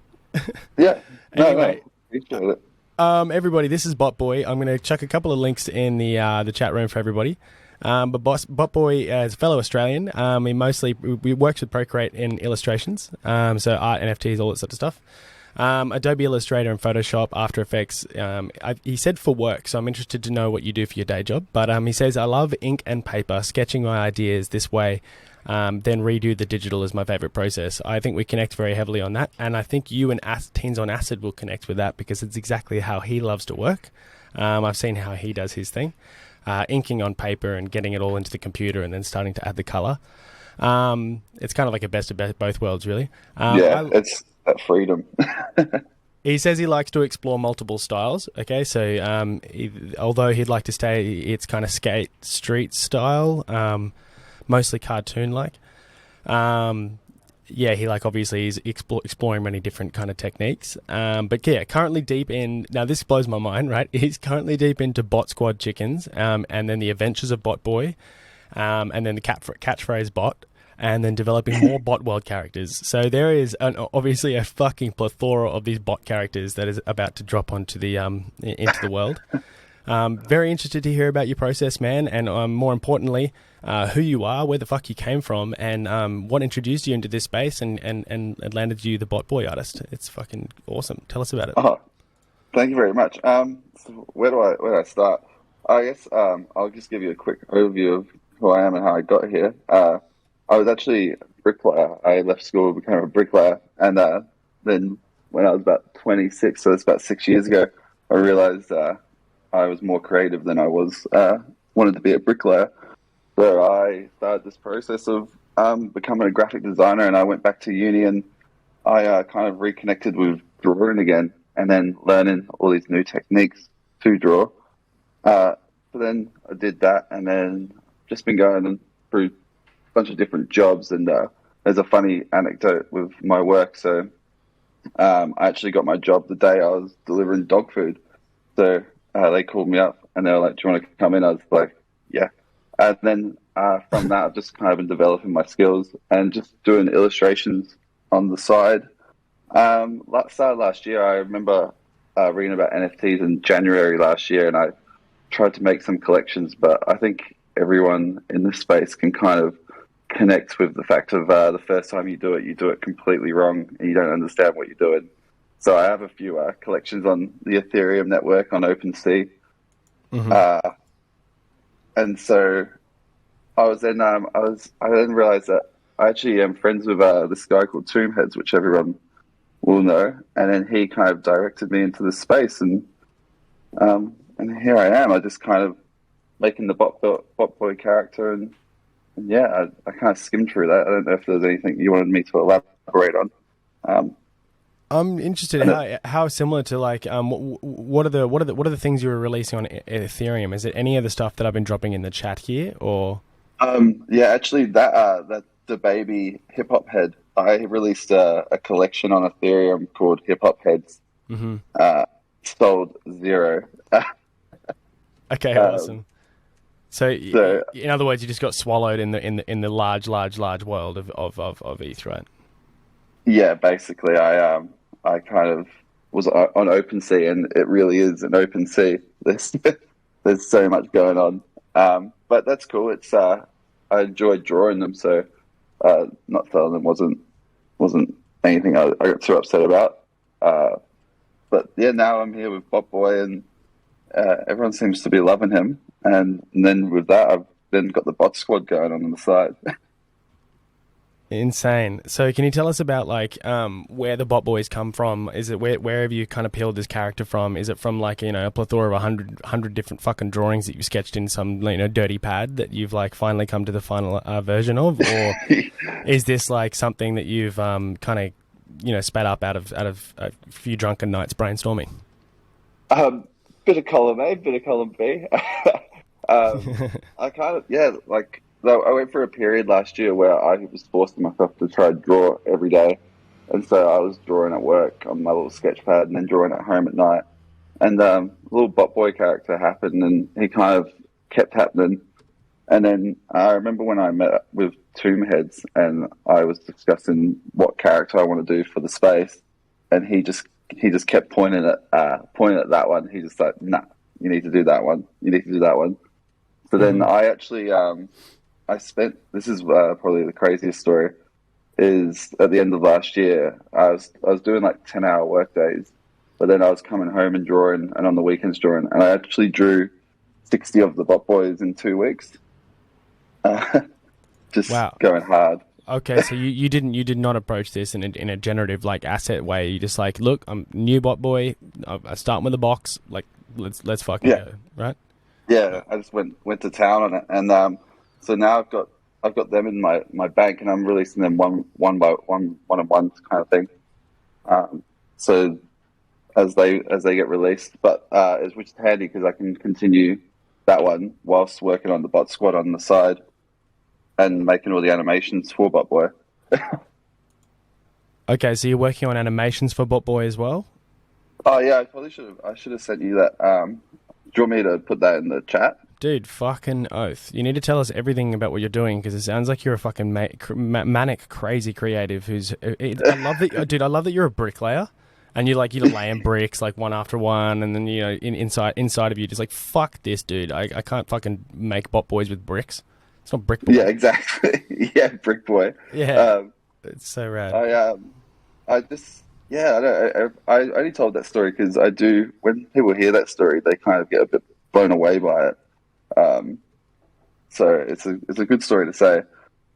Anyway, appreciate it. Everybody, this is Bot Boy. I'm going to chuck a couple of links in the chat room for everybody. But Bot Boy is a fellow Australian. We works with Procreate in illustrations, so art, NFTs, all that sort of stuff. Adobe Illustrator and Photoshop, After Effects. He said for work, so I'm interested to know what you do for your day job. But he says, I love ink and paper, sketching my ideas this way, then redo the digital is my favorite process. I think we connect very heavily on that. And I think you and Teens on Acid will connect with that because it's exactly how he loves to work. I've seen how he does his thing. inking on paper and getting it all into the computer and then starting to add the color. It's kind of like a best of both worlds, really. It's that freedom. He says he likes to explore multiple styles. Okay, so although he'd like to stay, it's kind of skate street style, mostly cartoon-like. He obviously is exploring many different kind of techniques. But yeah, currently deep in, now this blows my mind, right? He's currently deep into Bot Squad Chickens, and then the Adventures of Bot Boy, and then the catchphrase Bot, and then developing more bot world characters. So there is obviously a fucking plethora of these bot characters that is about to drop onto the into the world. Very interested to hear about your process, man, and more importantly, who you are, where the fuck you came from, and what introduced you into this space and landed you the Bot Boy artist. It's fucking awesome. Tell us about it. Oh, thank you very much. So where do I start? I guess I'll just give you a quick overview of who I am and how I got here. I was actually a bricklayer. I left school, became a bricklayer, and then when I was about 26, so that's about 6 years ago, I realized I was more creative than I was wanted to be a bricklayer. So I started this process of becoming a graphic designer, and I went back to uni, and I kind of reconnected with drawing again, and then learning all these new techniques to draw. So then I did that, and then just been going through bunch of different jobs, and there's a funny anecdote with my work. So I actually got my job the day I was delivering dog food. So they called me up and they were like, "Do you want to come in?" I was like, "Yeah." And then from that, I've just kind of been developing my skills and just doing illustrations on the side. Started last year. I remember reading about NFTs in January last year, and I tried to make some collections, but I think everyone in this space can kind of connect with the fact of the first time you do it completely wrong and you don't understand what you're doing. So I have a few collections on the Ethereum network on OpenSea. Mm-hmm. And so I then realized that I actually am friends with this guy called Tombheads, which everyone will know. And then he kind of directed me into this space, and here I am. I just kind of making the bot boy character, and yeah, I kind of skimmed through that. I don't know if there's anything you wanted me to elaborate on. I'm interested in how similar to what are the things you were releasing on Ethereum? Is it any of the stuff that I've been dropping in the chat here, or? Yeah, actually, that the baby hip hop head. I released a collection on Ethereum called Hip Hop Heads. Mm-hmm. Sold 0. Okay, awesome. So, in other words, you just got swallowed in the large world of ETH, right? Yeah, basically, I kind of was on OpenSea, and it really is an open sea. There's so much going on, but that's cool. It's I enjoyed drawing them, so not selling them wasn't anything I got too upset about. But yeah, now I'm here with Bot Boy, and everyone seems to be loving him. And then with that, I've then got the bot squad going on the side. Insane. So can you tell us about where the bot boys come from? Is it where have you kind of peeled this character from? Is it from a plethora of 100 different fucking drawings that you sketched in some dirty pad that you've finally come to the final version of, or is this something that you've kind of spat up out of a few drunken nights brainstorming? Bit of column A, bit of column B. I kind of I went through a period last year where I was forcing myself to try to draw every day. And so I was drawing at work on my little sketch pad and then drawing at home at night. And a little bot boy character happened, and he kind of kept happening. And then I remember when I met with Tombheads and I was discussing what character I want to do for the space, and he just kept pointing at that one. He just like, "Nah, you need to do that one. You need to do that one." So then I actually I spent, this is probably the craziest story, is at the end of last year, I was doing 10-hour work days, but then I was coming home and drawing, and on the weekends drawing, and I actually drew 60 of the bot boys in 2 weeks. Just wow. Going hard. Okay, so you did not approach this in a generative asset way. You just look, I'm new bot boy. I start with a box. Let's fucking go, right? Yeah, I just went to town on it, and so now I've got them in my bank, and I'm releasing them one by one on one kind of thing. So as they get released, but which is handy because I can continue that one whilst working on the bot squad on the side and making all the animations for Bot Boy. Okay, so you're working on animations for Bot Boy as well? Oh yeah, I should have sent you that. Do you want me to put that in the chat? Dude, fucking oath. You need to tell us everything about what you're doing because it sounds like you're a fucking manic, crazy creative who's... I love that, dude, I love that you're a bricklayer and you're laying bricks like one after one and then, inside of you just like, fuck this, dude. I can't fucking make Bot Boys with bricks. It's not Brick Boy. Yeah, exactly. Yeah, Brick Boy. Yeah, it's so rad. I just... Yeah, I only told that story because when people hear that story, they kind of get a bit blown away by it. So it's a good story to say,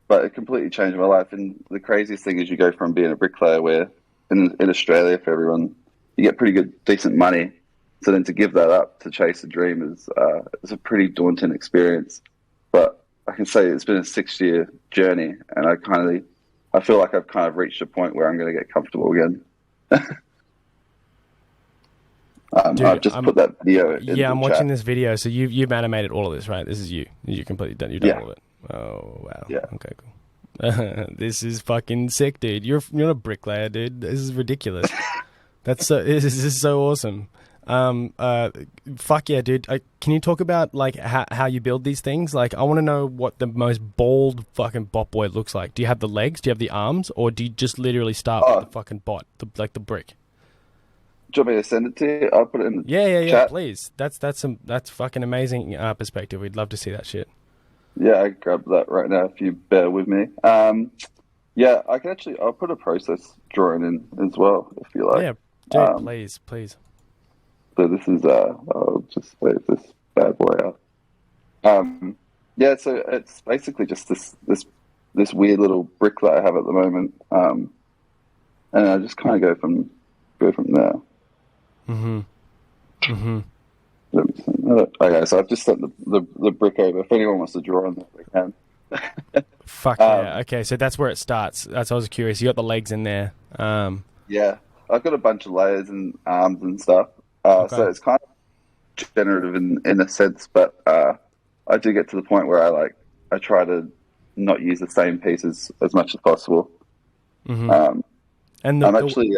but it completely changed my life. And the craziest thing is you go from being a bricklayer where in Australia for everyone, you get pretty good, decent money. So then to give that up to chase a dream is a pretty daunting experience. But I can say it's been a 6-year journey, and I feel like I've kind of reached a point where I'm going to get comfortable again. Dude, I've just put that video in the I'm watching chat. this video. So you've animated all of this, right? This is you. You completely done. You've done all of it. Oh wow. Yeah. Okay, cool. This is fucking sick, dude. You're not a bricklayer, dude. This is ridiculous. This is so awesome. Fuck yeah, dude. Can you talk about like how you build these things? Like, I want to know what the most bald fucking Bot Boy looks like. Do you have the legs? Do you have the arms? Or do you just literally start with the fucking bot, the brick? Do you want me to send it to you? I'll put it in the Yeah, chat. please. That's fucking amazing perspective. We'd love to see that shit. Yeah, I grabbed that right now if you bear with me. Yeah, I'll put a process drawing in as well if you like. Yeah, dude, please. So this is I'll just wait this bad boy out. Yeah, so it's basically just this weird little brick that I have at the moment. And I just kind of go from there. Okay, so I've just sent the brick over. If anyone wants to draw on that, they can. Fuck yeah. Okay, so that's where it starts. I was curious. You got the legs in there. Yeah, I've got a bunch of layers and arms and stuff. Okay. So it's kind of generative in a sense, but I do get to the point where I try to not use the same pieces as much as possible. And I'm actually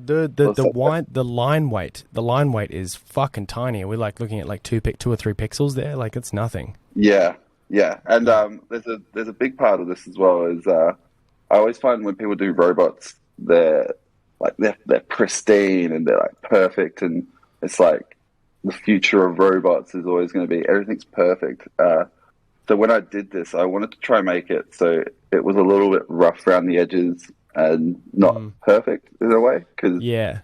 the line weight is fucking tiny. We're like looking at like 2 or 3 pixels there. Like, it's nothing. Yeah, and there's a big part of this as well. Is I always find when people do robots, they're pristine and they're like perfect, and it's like the future of robots is always going to be everything's perfect. So when I did this, I wanted to try and make it so it was a little bit rough around the edges and not perfect in a way, because I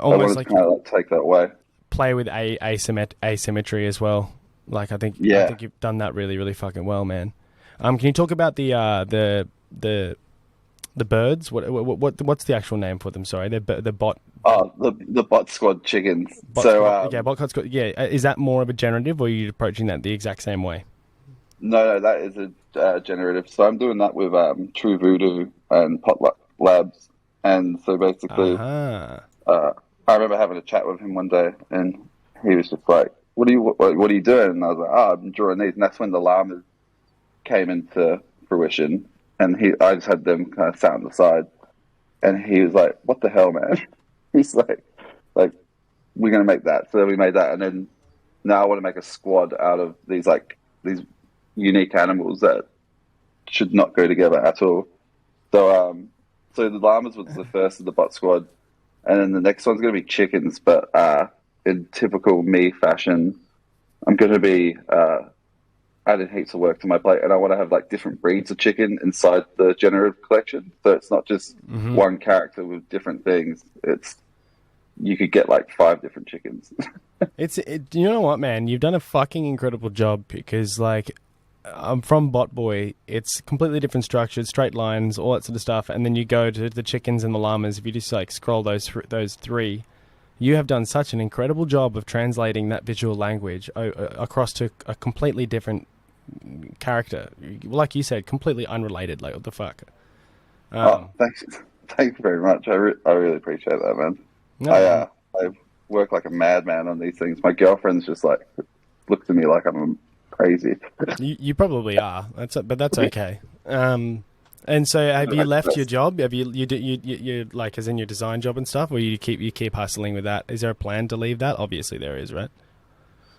wanted to kind of take that away. Play with asymmetry as well. Like, I think you've done that really, really fucking well, man. Can you talk about the birds? What's the actual name for them? Sorry, the bot. Oh, the bot squad chickens. Bot squad. Yeah, is that more of a generative, or are you approaching that the exact same way? No, that is a generative. So I'm doing that with True Voodoo and Potluck Labs, and so basically, I remember having a chat with him one day, and he was just like, "What are you doing?" And I was like, "Oh, I'm drawing these," and that's when the llamas came into fruition. And I just had them kind of sat on the side, and he was like, "What the hell, man?" He's like, "We're gonna make that." So then we made that, and then now I want to make a squad out of these unique animals that should not go together at all. So the llamas was the first of the bot squad, and then the next one's gonna be chickens, but in typical me fashion, I'm gonna be added heaps of work to my plate, and I want to have like different breeds of chicken inside the generative collection. So it's not just one character with different things. You could get like 5 different chickens. You know what, man? You've done a fucking incredible job, because like, I'm from Bot Boy. It's completely different structures, straight lines, all that sort of stuff. And then you go to the chickens and the llamas. If you just like scroll those 3, You have done such an incredible job of translating that visual language across to a completely different character. Like you said, completely unrelated. Like, what the fuck? Thanks. Thanks very much. I really appreciate that, man. No, I work like a madman on these things. My girlfriend's just like looks at me like I'm crazy. you probably are. But that's okay. And so, have you left your job? Have you like, as in your design job and stuff, or you keep hustling with that? Is there a plan to leave that? Obviously, there is, right?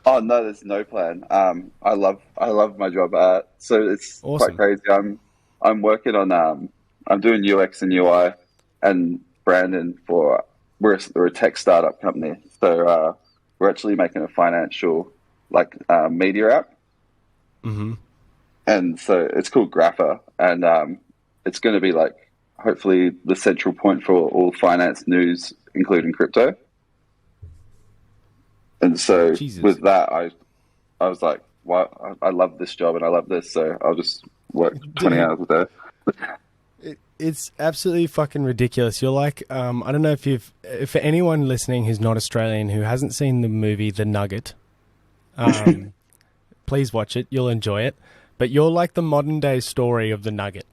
Oh no, there's no plan. I love my job. So it's Awesome. quite crazy. I'm working on I'm doing UX and UI and branding for we're a tech startup company. So we're actually making a financial media app. Mm-hmm. And so it's called Grapher, and it's going to be like hopefully the central point for all finance news, including crypto. And so Jesus. with that, I was like, "Wow, I love this job and I love this." So I'll just work 20 hours a day. It's absolutely fucking ridiculous. You're like, I don't know if for anyone listening who's not Australian who hasn't seen the movie The Nugget, please watch it. You'll enjoy it. But you're like the modern day story of The Nugget,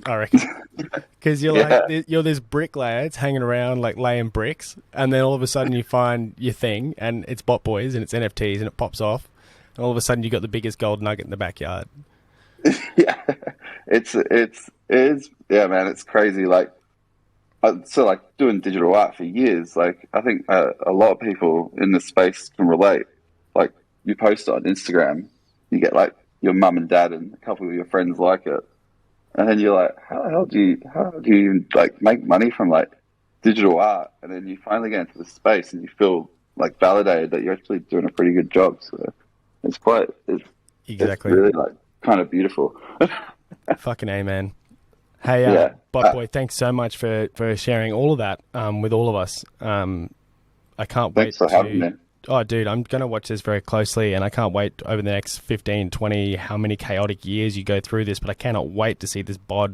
I reckon. Because you're this bricklayer. It's hanging around like laying bricks, and then all of a sudden you find your thing, and it's bot boys and it's NFTs, and it pops off, and all of a sudden you got the biggest gold nugget in the backyard. Yeah, it is. Yeah, man, it's crazy. Like, so like doing digital art for years. Like, I think a lot of people in this space can relate. Like, you post it on Instagram, you get like your mum and dad and a couple of your friends like it, and then you're like, how do you like make money from like digital art? And then you finally get into the space and you feel like validated that you're actually doing a pretty good job. So it's Exactly. it's really like kind of beautiful. Fucking amen. Hey, Yeah. Bot Boy, thanks so much for sharing all of that with all of us. I can't wait Thanks for having me. Oh, dude, I'm going to watch this very closely, and I can't wait over the next 15, 20, how many chaotic years you go through this, but I cannot wait to see this bot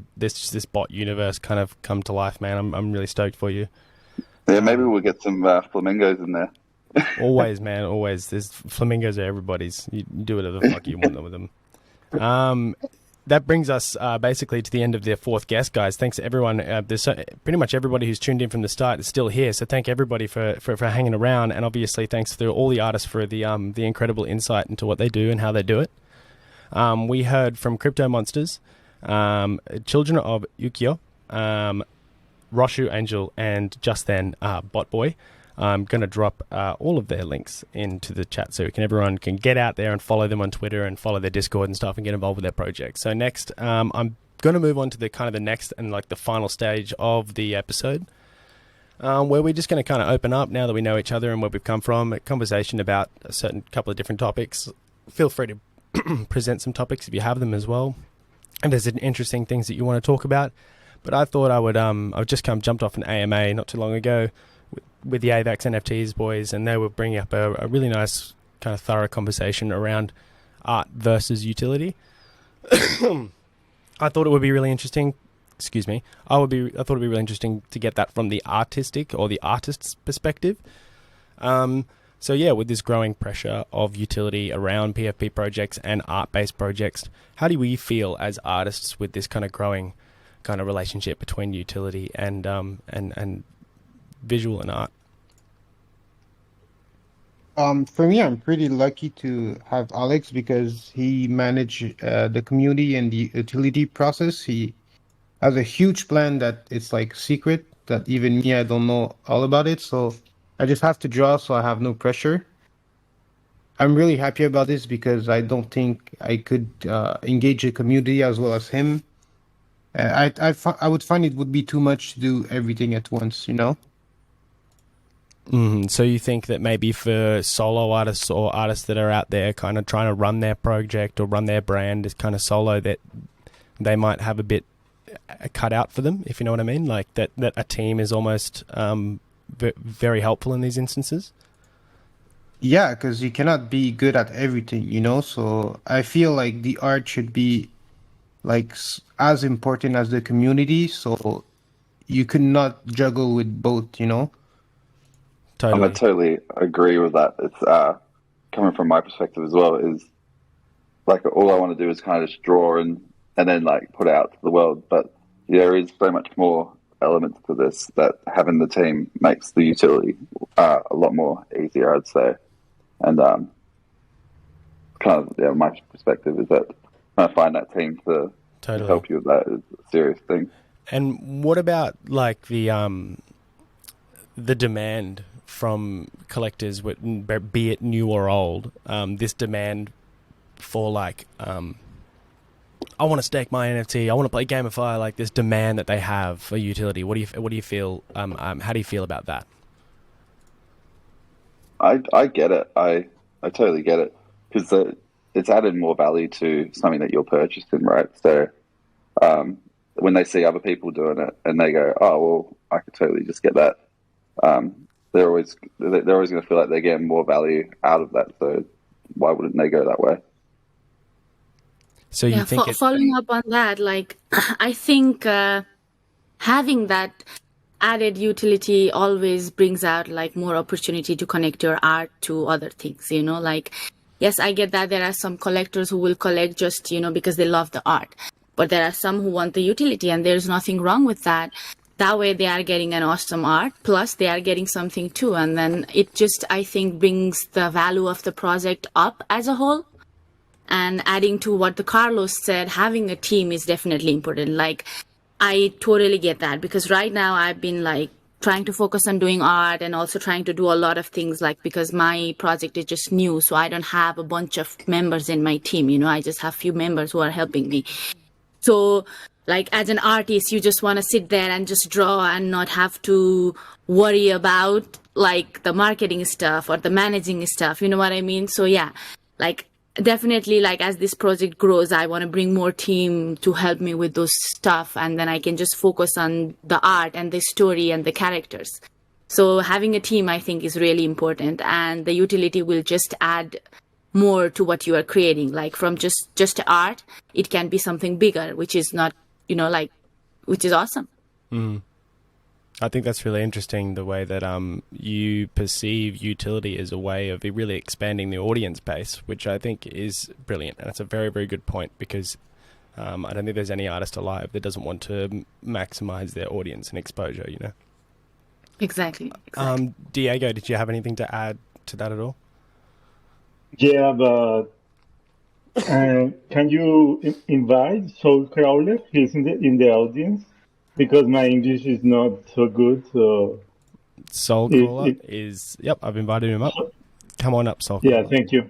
universe kind of come to life, man. I'm really stoked for you. Yeah, maybe we'll get some flamingos in there. Always, man, always. There's flamingos are everybody's. You do whatever the fuck you want with them. That brings us basically to the end of the fourth guest, guys. Thanks to everyone. There's pretty much everybody who's tuned in from the start is still here. So thank everybody for hanging around, and obviously thanks to all the artists for the incredible insight into what they do and how they do it. We heard from Crypto Monsters, Children of Ukiyo, Roshu Angel, and just then Bot Boy. I'm going to drop all of their links into the chat so everyone can get out there and follow them on Twitter and follow their Discord and stuff and get involved with their project. So next, I'm going to move on to the kind of the next and like the final stage of the episode, where we're just going to kind of open up now that we know each other and where we've come from, a conversation about a certain couple of different topics. Feel free to present some topics if you have them as well. And there's interesting things that you want to talk about. But I thought I just jumped off an AMA not too long ago with the Avax NFTs boys, and they were bringing up a really nice kind of thorough conversation around art versus utility. I thought it would be really interesting. Excuse me. I thought it'd be really interesting to get that from the artistic or the artist's perspective. So yeah, with this growing pressure of utility around PFP projects and art-based projects, how do we feel as artists with this kind of growing kind of relationship between utility and visual and art? For me, I'm pretty lucky to have Alex because he managed the community and the utility process. He has a huge plan that it's like secret that even me, I don't know all about it. So I just have to draw, so I have no pressure. I'm really happy about this because I don't think I could engage the community as well as him. I would find it would be too much to do everything at once, you know? So you think that maybe for solo artists or artists that are out there kind of trying to run their project or run their brand as kind of solo, that they might have a bit cut out for them, if you know what I mean? Like that a team is almost very helpful in these instances? Yeah, because you cannot be good at everything, you know? So I feel like the art should be like as important as the community. So you could not juggle with both, you know? Totally. I totally agree with that. It's coming from my perspective as well. Is like all I want to do is kind of just draw and then like put it out to the world. But there is so much more elements to this that having the team makes the utility a lot more easier, I'd say. And kind of my perspective is that trying to find that team to help you with that is a serious thing. And what about like the demand from collectors, be it new or old? This demand for like, I want to stake my NFT, I want to play Gamify. Like this demand that they have for utility. What do you feel? How do you feel about that? I get it. I totally get it because it's added more value to something that you're purchasing, right? So when they see other people doing it and they go, "Oh, well, I could totally just get that," they're always going to feel like they're getting more value out of that. So why wouldn't they go that way? So you think following up on that, like I think having that added utility always brings out like more opportunity to connect your art to other things, you know, like, yes, I get that there are some collectors who will collect just, you know, because they love the art, but there are some who want the utility, and there's nothing wrong with that. That way they are getting an awesome art, plus they are getting something too. And then it just, I think, brings the value of the project up as a whole. And adding to what the Carlos said, having a team is definitely important. Like, I totally get that, because right now I've been like trying to focus on doing art and also trying to do a lot of things, like, because my project is just new. So I don't have a bunch of members in my team, you know, I just have few members who are helping me. So like as an artist, you just want to sit there and just draw and not have to worry about like the marketing stuff or the managing stuff. You know what I mean? So yeah, like, definitely, like as this project grows, I want to bring more team to help me with those stuff, and then I can just focus on the art and the story and the characters. So having a team, I think, is really important, and the utility will just add more to what you are creating. Like from just art, it can be something bigger, which is not, you know, like, which is awesome. I think that's really interesting, the way that you perceive utility as a way of really expanding the audience base, which I think is brilliant. And it's a very, very good point, because I don't think there's any artist alive that doesn't want to maximize their audience and exposure, you know? Exactly. Diego, did you have anything to add to that at all? Yeah, but can you invite Soulcrawler? He's in the audience, because my English is not so good. So Soulcrawler is, yep, I've invited him up. Come on up, Soulcrawler. Yeah, thank you.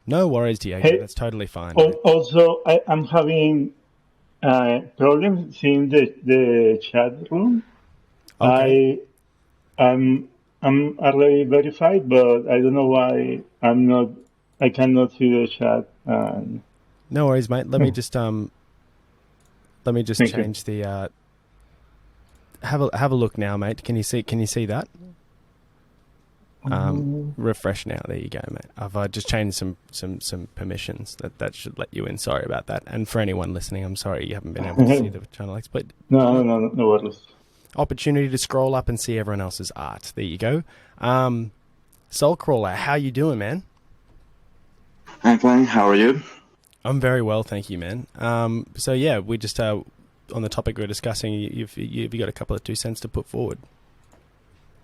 No worries, Diego. Hey, that's totally fine. Also, I'm having problems seeing the chat room. Okay. I'm already verified, but I don't know why I cannot see the chat. No worries, mate. Let me just change the. Have a look now, mate. Can you see that? Refresh now. There you go, mate. I've just changed some permissions. That should let you in. Sorry about that. And for anyone listening, I'm sorry you haven't been able to see the channel exploit. No worries. Opportunity to scroll up and see everyone else's art. There you go. Soulcrawler, how you doing, man? I'm fine. How are you? I'm very well, thank you, man. So yeah, we just on the topic we're discussing, you've got a couple of 2 cents to put forward.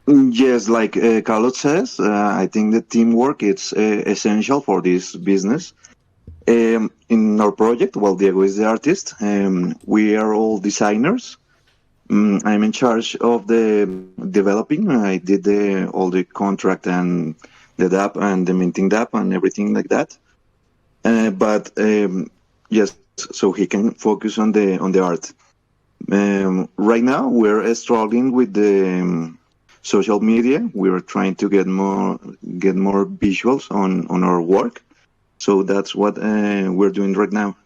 Yes, like Carlos says, I think that teamwork is essential for this business. In our project, well, Diego is the artist. We are all designers. I'm in charge of the developing. I did all the contract and the DApp and the minting DApp and everything like that. But yes, so he can focus on the art. Right now, we're struggling with the social media. We're trying to get more visuals on our work. So that's what we're doing right now.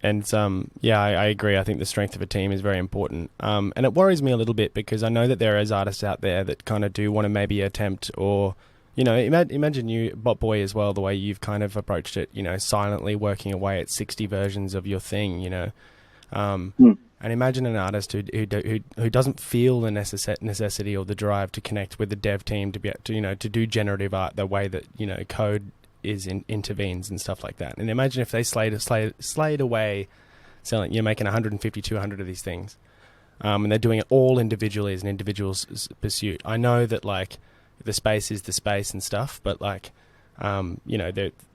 And yeah, I agree. I think the strength of a team is very important. And it worries me a little bit, because I know that there is artists out there that kind of do want to maybe attempt, or, you know, imagine you, Boy, as well, the way you've kind of approached it, you know, silently working away at 60 versions of your thing, you know. And imagine an artist who doesn't feel the necessity or the drive to connect with the dev team to be able to, you know, to do generative art the way that, you know, code intervenes and stuff like that. And imagine if they slayed away selling, you're making 150, 200 of these things, and they're doing it all individually as an individual's pursuit. I know that like the space is the space and stuff, but like, you know,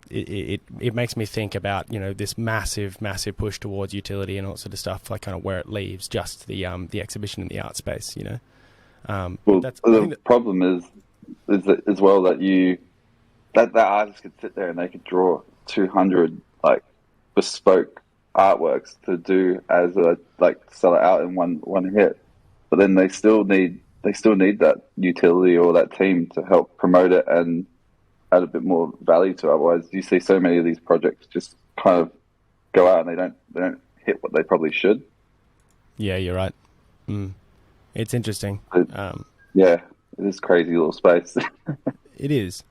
it makes me think about, you know, this massive push towards utility and all sort of stuff, like kind of where it leaves just the exhibition in the art space, you know. Well, the problem is that, as well, that that artist could sit there and they could draw 200 like bespoke artworks to do as a like sell it out in one hit, but then they still need that utility or that team to help promote it and add a bit more value to it. Otherwise, you see so many of these projects just kind of go out and they don't hit what they probably should. Yeah, you're right. It's interesting. Yeah, it is crazy little space. It is.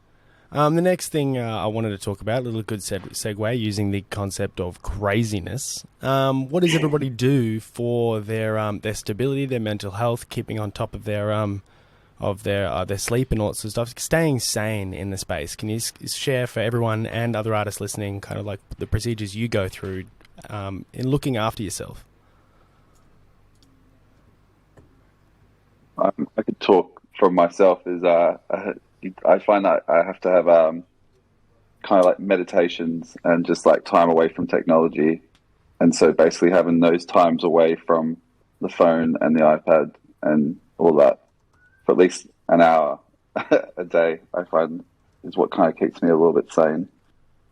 The next thing I wanted to talk about, a little good segue, using the concept of craziness. What does everybody do for their stability, their mental health, keeping on top of their sleep and all that sort of stuff, staying sane in the space? Can you share for everyone and other artists listening kind of like the procedures you go through in looking after yourself? I could talk from myself. I find that I have to have kind of like meditations and just like time away from technology. And so basically having those times away from the phone and the iPad and all that for at least an hour a day, I find is what kind of keeps me a little bit sane.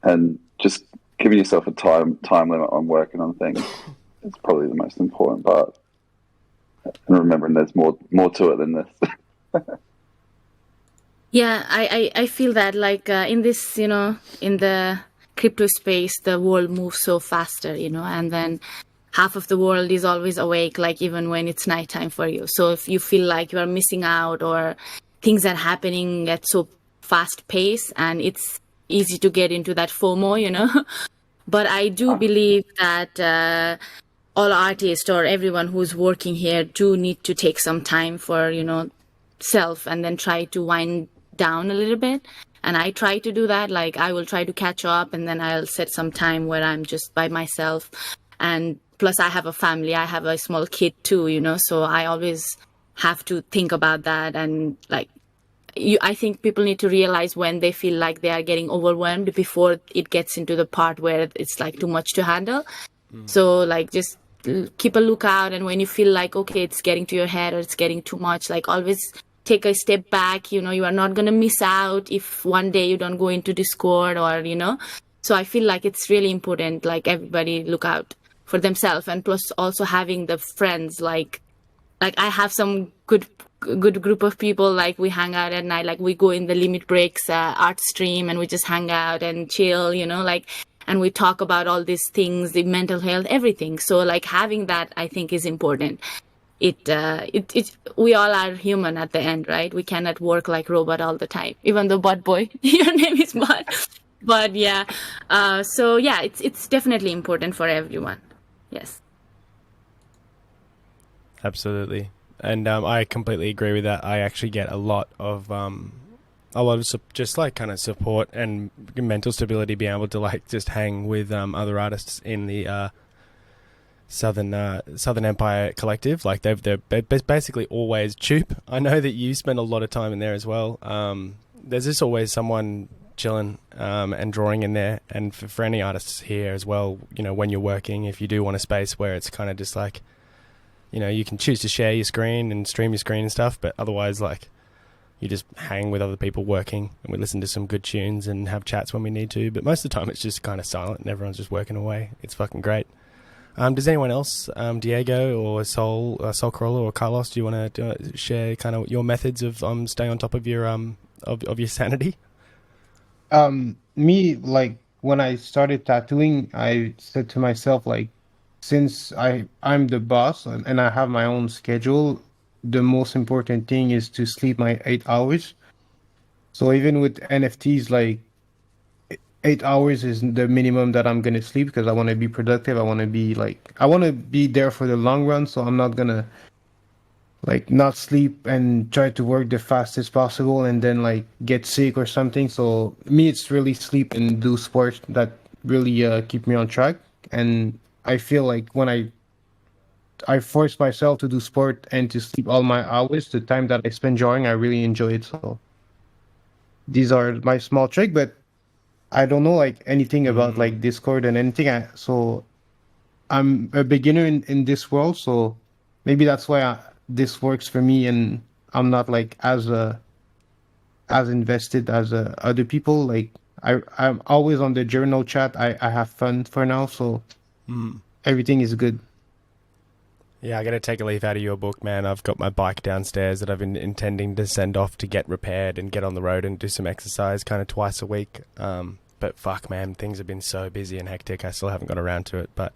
And just giving yourself a time limit on working on things is probably the most important part. And remembering there's more to it than this. Yeah, I feel that like in this, you know, in the crypto space, the world moves so faster, you know, and then half of the world is always awake, like even when it's nighttime for you. So if you feel like you are missing out or things are happening at so fast pace, and it's easy to get into that FOMO, you know. But I do believe that all artists or everyone who's working here do need to take some time for, you know, self, and then try to wind down a little bit. And I try to do that. Like I will try to catch up, and then I'll set some time where I'm just by myself. And plus I have a family, I have a small kid too, you know, so I always have to think about that. And like I think people need to realize when they feel like they are getting overwhelmed before it gets into the part where it's like too much to handle. So like just keep a lookout, and when you feel like okay, it's getting to your head or it's getting too much, like always take a step back. You know, you are not going to miss out if one day you don't go into Discord or, you know. So I feel like it's really important, like everybody look out for themselves. And plus also having the friends, like I have some good group of people, like we hang out at night, like we go in the limit breaks art stream, and we just hang out and chill, you know, like, and we talk about all these things, the mental health, everything. So like having that, I think, is important. We all are human at the end, right? We cannot work like robot all the time, even though Bot Boy, your name is Bot. But yeah, so yeah, it's definitely important for everyone. Yes. Absolutely. And I completely agree with that. I actually get a lot of just like kind of support and mental stability, being able to like just hang with other artists in the Southern Empire Collective. Like they're basically always Choop. I know that you spend a lot of time in there as well. There's just always someone chilling and drawing in there. And for any artists here as well, you know, when you're working, if you do want a space where it's kind of just like, you know, you can choose to share your screen and stream your screen and stuff, but otherwise, like, you just hang with other people working, and we listen to some good tunes and have chats when we need to. But most of the time, it's just kind of silent and everyone's just working away. It's fucking great. Does anyone else, Diego or Soul Crawler or Carlos, do you want to share kind of your methods of staying on top of your of your sanity? Me, like when I started tattooing, I said to myself, like, since I'm the boss and I have my own schedule, the most important thing is to sleep my 8 hours. So even with NFTs, like 8 hours is the minimum that I'm gonna sleep because I want to be productive. I want to be there for the long run. So I'm not gonna like not sleep and try to work the fastest possible and then like get sick or something. So me, it's really sleep and do sports that really keep me on track. And I feel like when I force myself to do sport and to sleep all my hours, the time that I spend drawing, I really enjoy it. So these are my small trick, but I don't know like anything about like Discord and anything. So I'm a beginner in this world, so maybe that's why this works for me, and I'm not like as invested as other people. Like I'm always on the journal chat. I have fun for now, so everything is good. Yeah, I got to take a leaf out of your book, man. I've got my bike downstairs that I've been intending to send off to get repaired and get on the road and do some exercise kind of twice a week. But fuck, man, things have been so busy and hectic. I still haven't got around to it, but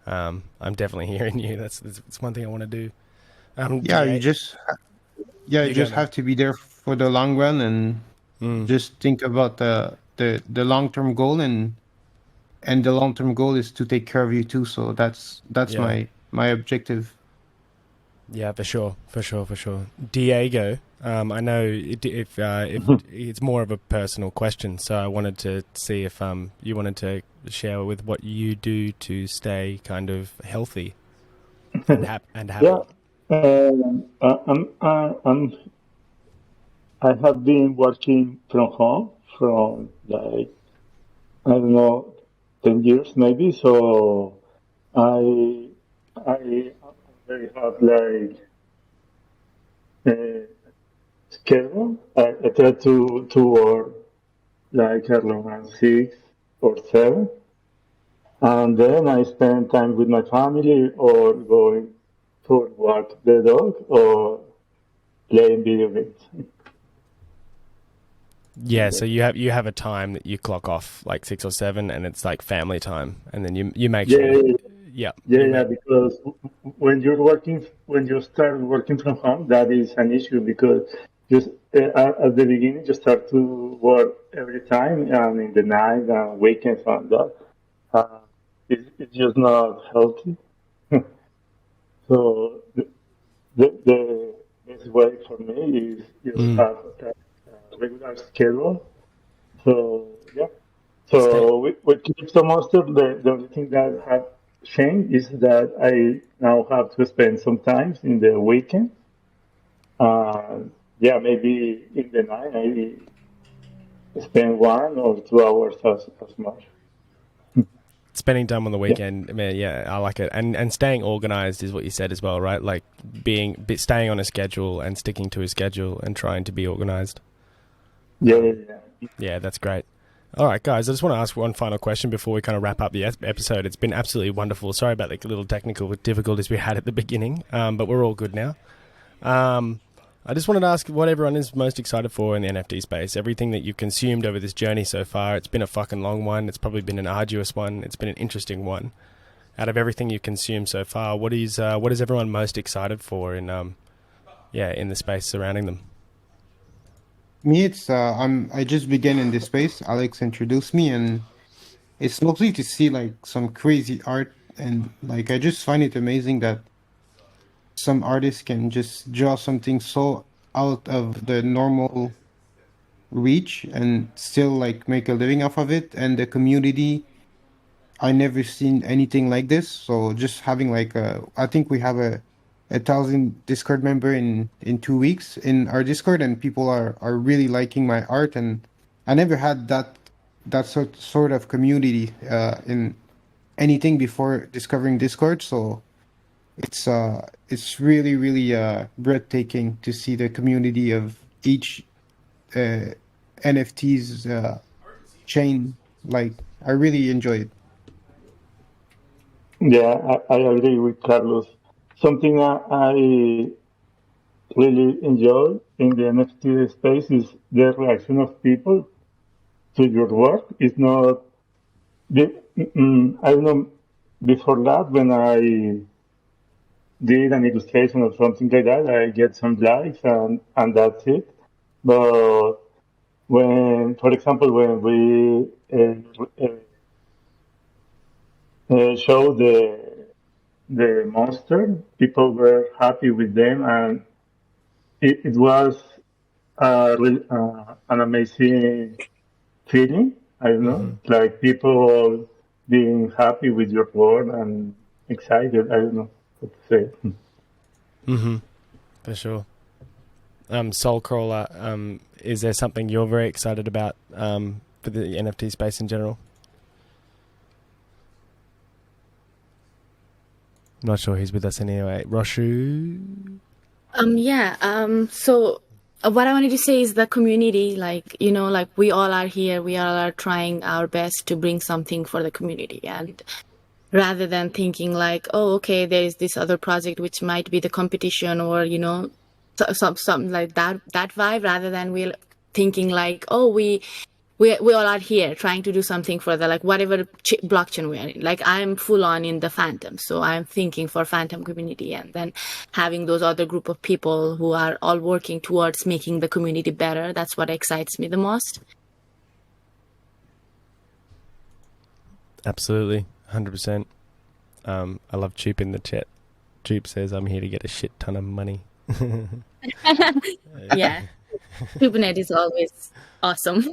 I'm definitely hearing you. That's one thing I want to do. You just have to be there for the long run and just think about the long term goal, and the long term goal is to take care of you too. So that's my objective. Yeah, for sure. Diego, I know if it's more of a personal question, so I wanted to see if you wanted to share with what you do to stay kind of healthy and happy. Yeah, I have been working from home from like I don't know 10 years maybe. So I already have like a schedule. I try to work like around 6 or 7, and then I spend time with my family or going for walk the dog or playing video games. Yeah, so you have a time that you clock off like 6 or 7, and it's like family time, and then you make sure. Because when you start working from home, that is an issue because just at the beginning you start to work every time and in the night and weekends and that. It's just not healthy. So the best way for me is you have a regular schedule. So yeah. So with Clips the Monster, the only thing that have changed is that I now have to spend some time in the weekend. Maybe in the night I spend 1 or 2 hours as much. Spending time on the weekend, man, yeah, I like it. And staying organized is what you said as well, right? Like staying on a schedule and sticking to a schedule and trying to be organized. Yeah, that's great. All right, guys, I just want to ask one final question before we kind of wrap up the episode. It's been absolutely wonderful. Sorry about the little technical difficulties we had at the beginning, but we're all good now. I just wanted to ask what everyone is most excited for in the NFT space. Everything that you've consumed over this journey so far. It's been a fucking long one. It's probably been an arduous one. It's been an interesting one. Out of everything you've consumed so far, what is everyone most excited for in the space surrounding them? Me, it's I just began in this space. Alex introduced me, and it's mostly to see like some crazy art, and like I just find it amazing that some artists can just draw something so out of the normal reach and still like make a living off of it. And the community, I never seen anything like this. So just having like I think we have a 1,000 Discord member in 2 weeks in our Discord, and people are really liking my art. And I never had that sort of community in anything before discovering Discord. So it's really breathtaking to see the community of each NFT's chain. Like I really enjoy it. Yeah, I agree with Carlos. Something I really enjoy in the NFT space is the reaction of people to your work. It's not, I don't know, before that, when I did an illustration or something like that, I get some likes and that's it. But when, for example, when we show the monster. People were happy with them, and it was an amazing feeling. I don't know, like people being happy with your work and excited. I don't know what to say. For sure. Soulcrawler, is there something you're very excited about for the NFT space in general? Not sure he's with us anyway. Roshu? So what I wanted to say is the community, like, you know, like we all are here, we all are trying our best to bring something for the community. And rather than thinking like, oh, okay, there is this other project which might be the competition or, you know, something like that vibe, rather than we're thinking like, oh, we all are here trying to do something for the, like, whatever blockchain we're in. Like, I'm full on in the Fantom, so I'm thinking for Fantom community, and then having those other group of people who are all working towards making the community better. That's what excites me the most. Absolutely, 100%. I love Choop in the chat. Choop says, I'm here to get a shit ton of money. Yeah. Kubernetes is always awesome.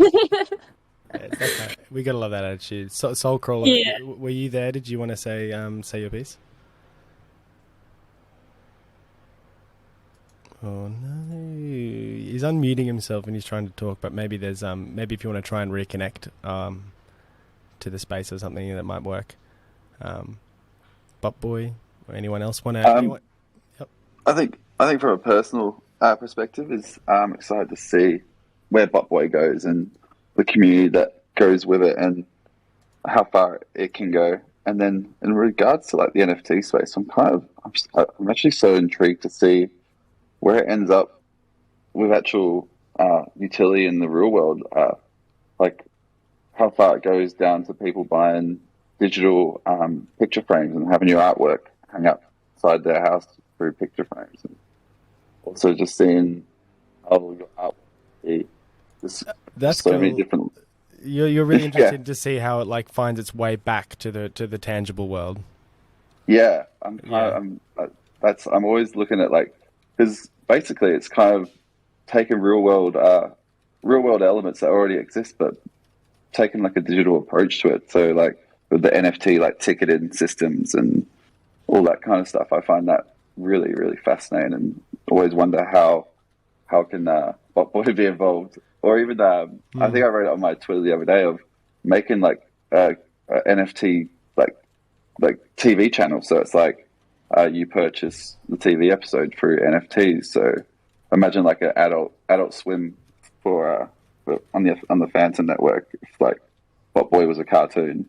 We gotta love that attitude. Soulcrawler, Yeah. were you there? Did you want to say your piece? Oh no, he's unmuting himself and he's trying to talk. But maybe there's maybe if you want to try and reconnect to the space or something, that might work. Bot Boy or anyone else want to? Yep. I think from a personal perspective, is excited to see where Botboy goes and the community that goes with it and how far it can go. And then in regards to like the NFT space, I'm actually so intrigued to see where it ends up with actual utility in the real world. Like how far it goes down to people buying digital picture frames and having your artwork hang up inside their house through picture frames. And also just seeing how your art be. That's so cool. many different. You're really interested to see how it like finds its way back to the tangible world. Yeah, I'm always looking at like, because basically it's kind of taking real world elements that already exist, but taking like a digital approach to it. So like with the NFT like ticketing systems and all that kind of stuff, I find that really, really fascinating, and always wonder how can Botboy be involved, or even I think I wrote it on my Twitter the other day of making like a NFT like TV channel. So it's like you purchase the TV episode through NFTs. So imagine like an adult swim for on the Fantom network. If like Botboy was a cartoon,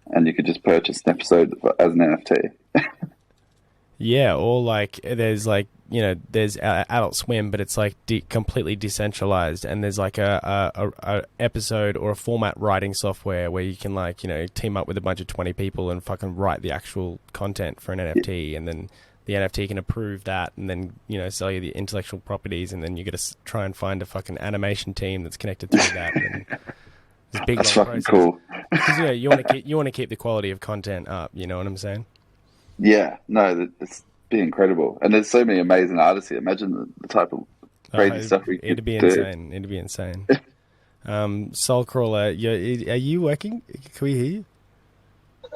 and you could just purchase an episode as an NFT. Yeah, or like there's like, you know, there's Adult Swim, but it's like completely decentralized, and there's like a episode or a format writing software where you can like, you know, team up with a bunch of 20 people and fucking write the actual content for an NFT, and then the NFT can approve that, and then, you know, sell you the intellectual properties, and then you got to try and find a fucking animation team that's connected through that. And it's big. That's fucking cool. Because you want to keep the quality of content up. You know what I'm saying? Yeah, no, it's be incredible, and there's so many amazing artists here. Imagine the type of crazy stuff we could do. It'd be insane. Soulcrawler, are you working? Can we hear you?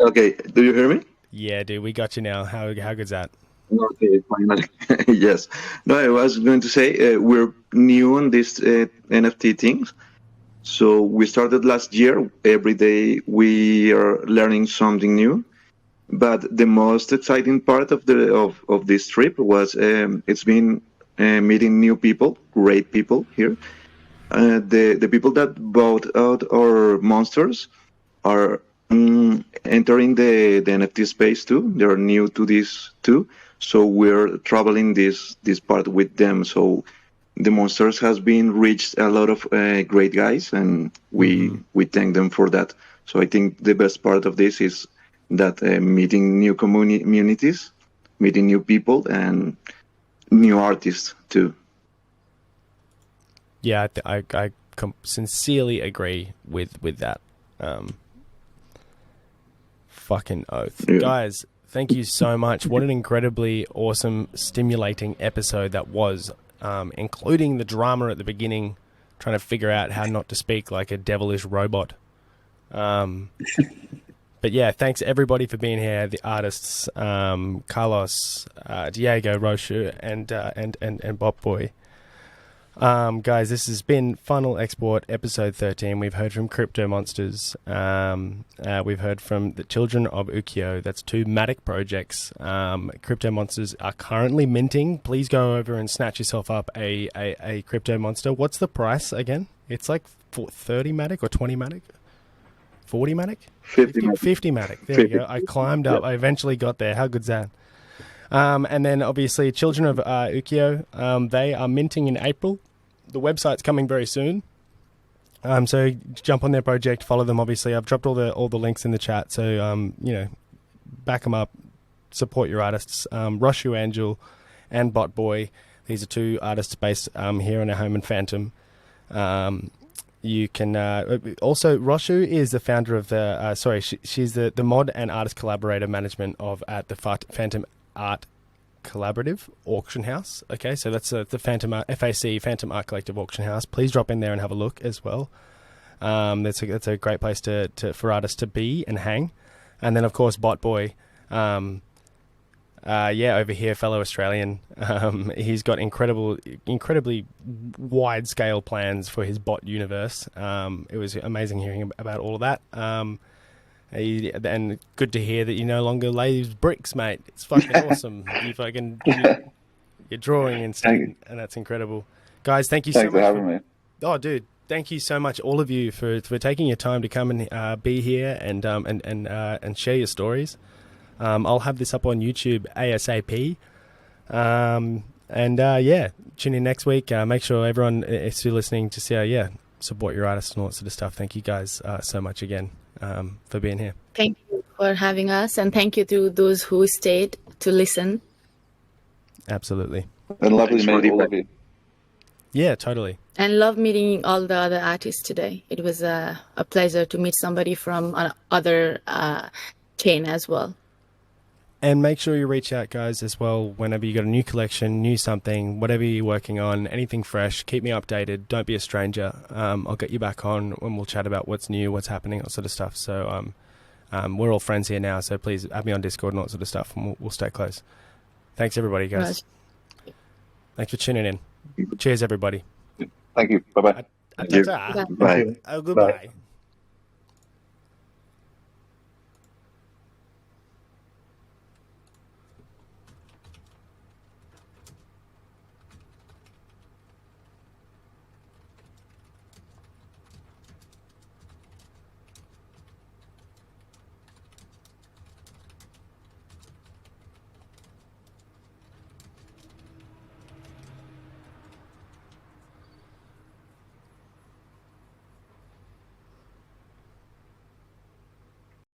Okay, do you hear me? Yeah, dude, we got you now. How good's that? Okay, finally. Yes. No, I was going to say we're new on this NFT things. So we started last year. Every day we are learning something new. But the most exciting part of this trip was it's been meeting new people, great people here. The people that bought out our monsters are entering the NFT space too. They're new to this too, so we're traveling this part with them. So the monsters has been reached a lot of great guys, and we thank them for that. So I think the best part of this is that meeting new communities, meeting new people, and new artists too. Yeah, I sincerely agree with that. Fucking oath. Yeah. Guys, thank you so much. What an incredibly awesome, stimulating episode that was, including the drama at the beginning, trying to figure out how not to speak like a devilish robot. But yeah, thanks everybody for being here. The artists, Carlos, Diego, Roshu, and Bob Boy. Guys, this has been Final Export episode 13. We've heard from Crypto Monsters. We've heard from the Children of Ukiyo. That's 2 MATIC projects. Crypto Monsters are currently minting. Please go over and snatch yourself up a Crypto Monster. What's the price again? It's like 30 MATIC or 20 MATIC? 40 MATIC? 50 MATIC. 50 MATIC. There you go. I climbed up. I eventually got there. How good's that? And then obviously Children of Ukiyo, they are minting in April. The website's coming very soon. So jump on their project, follow them obviously. I've dropped all the links in the chat, so back them up, support your artists. Roshu Angel and Bot Boy, these are 2 artists based here in our home in Fantom. You can also, Roshu is the founder of the she's the mod and artist collaborator management at the Fantom Art Collaborative Auction House. Okay, so that's the Fantom FAC Fantom Art Collective Auction House. Please drop in there and have a look as well. That's a great place for artists to be and hang. And then of course Bot Boy, over here, fellow Australian. He's got incredibly wide scale plans for his bot universe. It was amazing hearing about all of that. And good to hear that you no longer lay bricks, mate. It's fucking awesome. You're drawing instead, and that's incredible. Guys, thank you so much. Thanks for having me. Oh, dude, thank you so much, all of you, for taking your time to come and be here and share your stories. I'll have this up on YouTube ASAP. Tune in next week. Make sure everyone is still listening to see support your artists and all that sort of stuff. Thank you guys so much again for being here. Thank you for having us, and thank you to those who stayed to listen. Absolutely. And lovely meeting all of you. Yeah, totally. And love meeting all the other artists today. It was a pleasure to meet somebody from another chain as well. And make sure you reach out, guys, as well, whenever you got a new collection, new something, whatever you're working on, anything fresh, keep me updated. Don't be a stranger. I'll get you back on and we'll chat about what's new, what's happening, all sort of stuff. So we're all friends here now, so please add me on Discord and all that sort of stuff, and we'll stay close. Thanks, everybody, guys. Right. Thanks for tuning in. Cheers, everybody. Thank you. Bye-bye. Ta-ta. Bye. Oh, goodbye.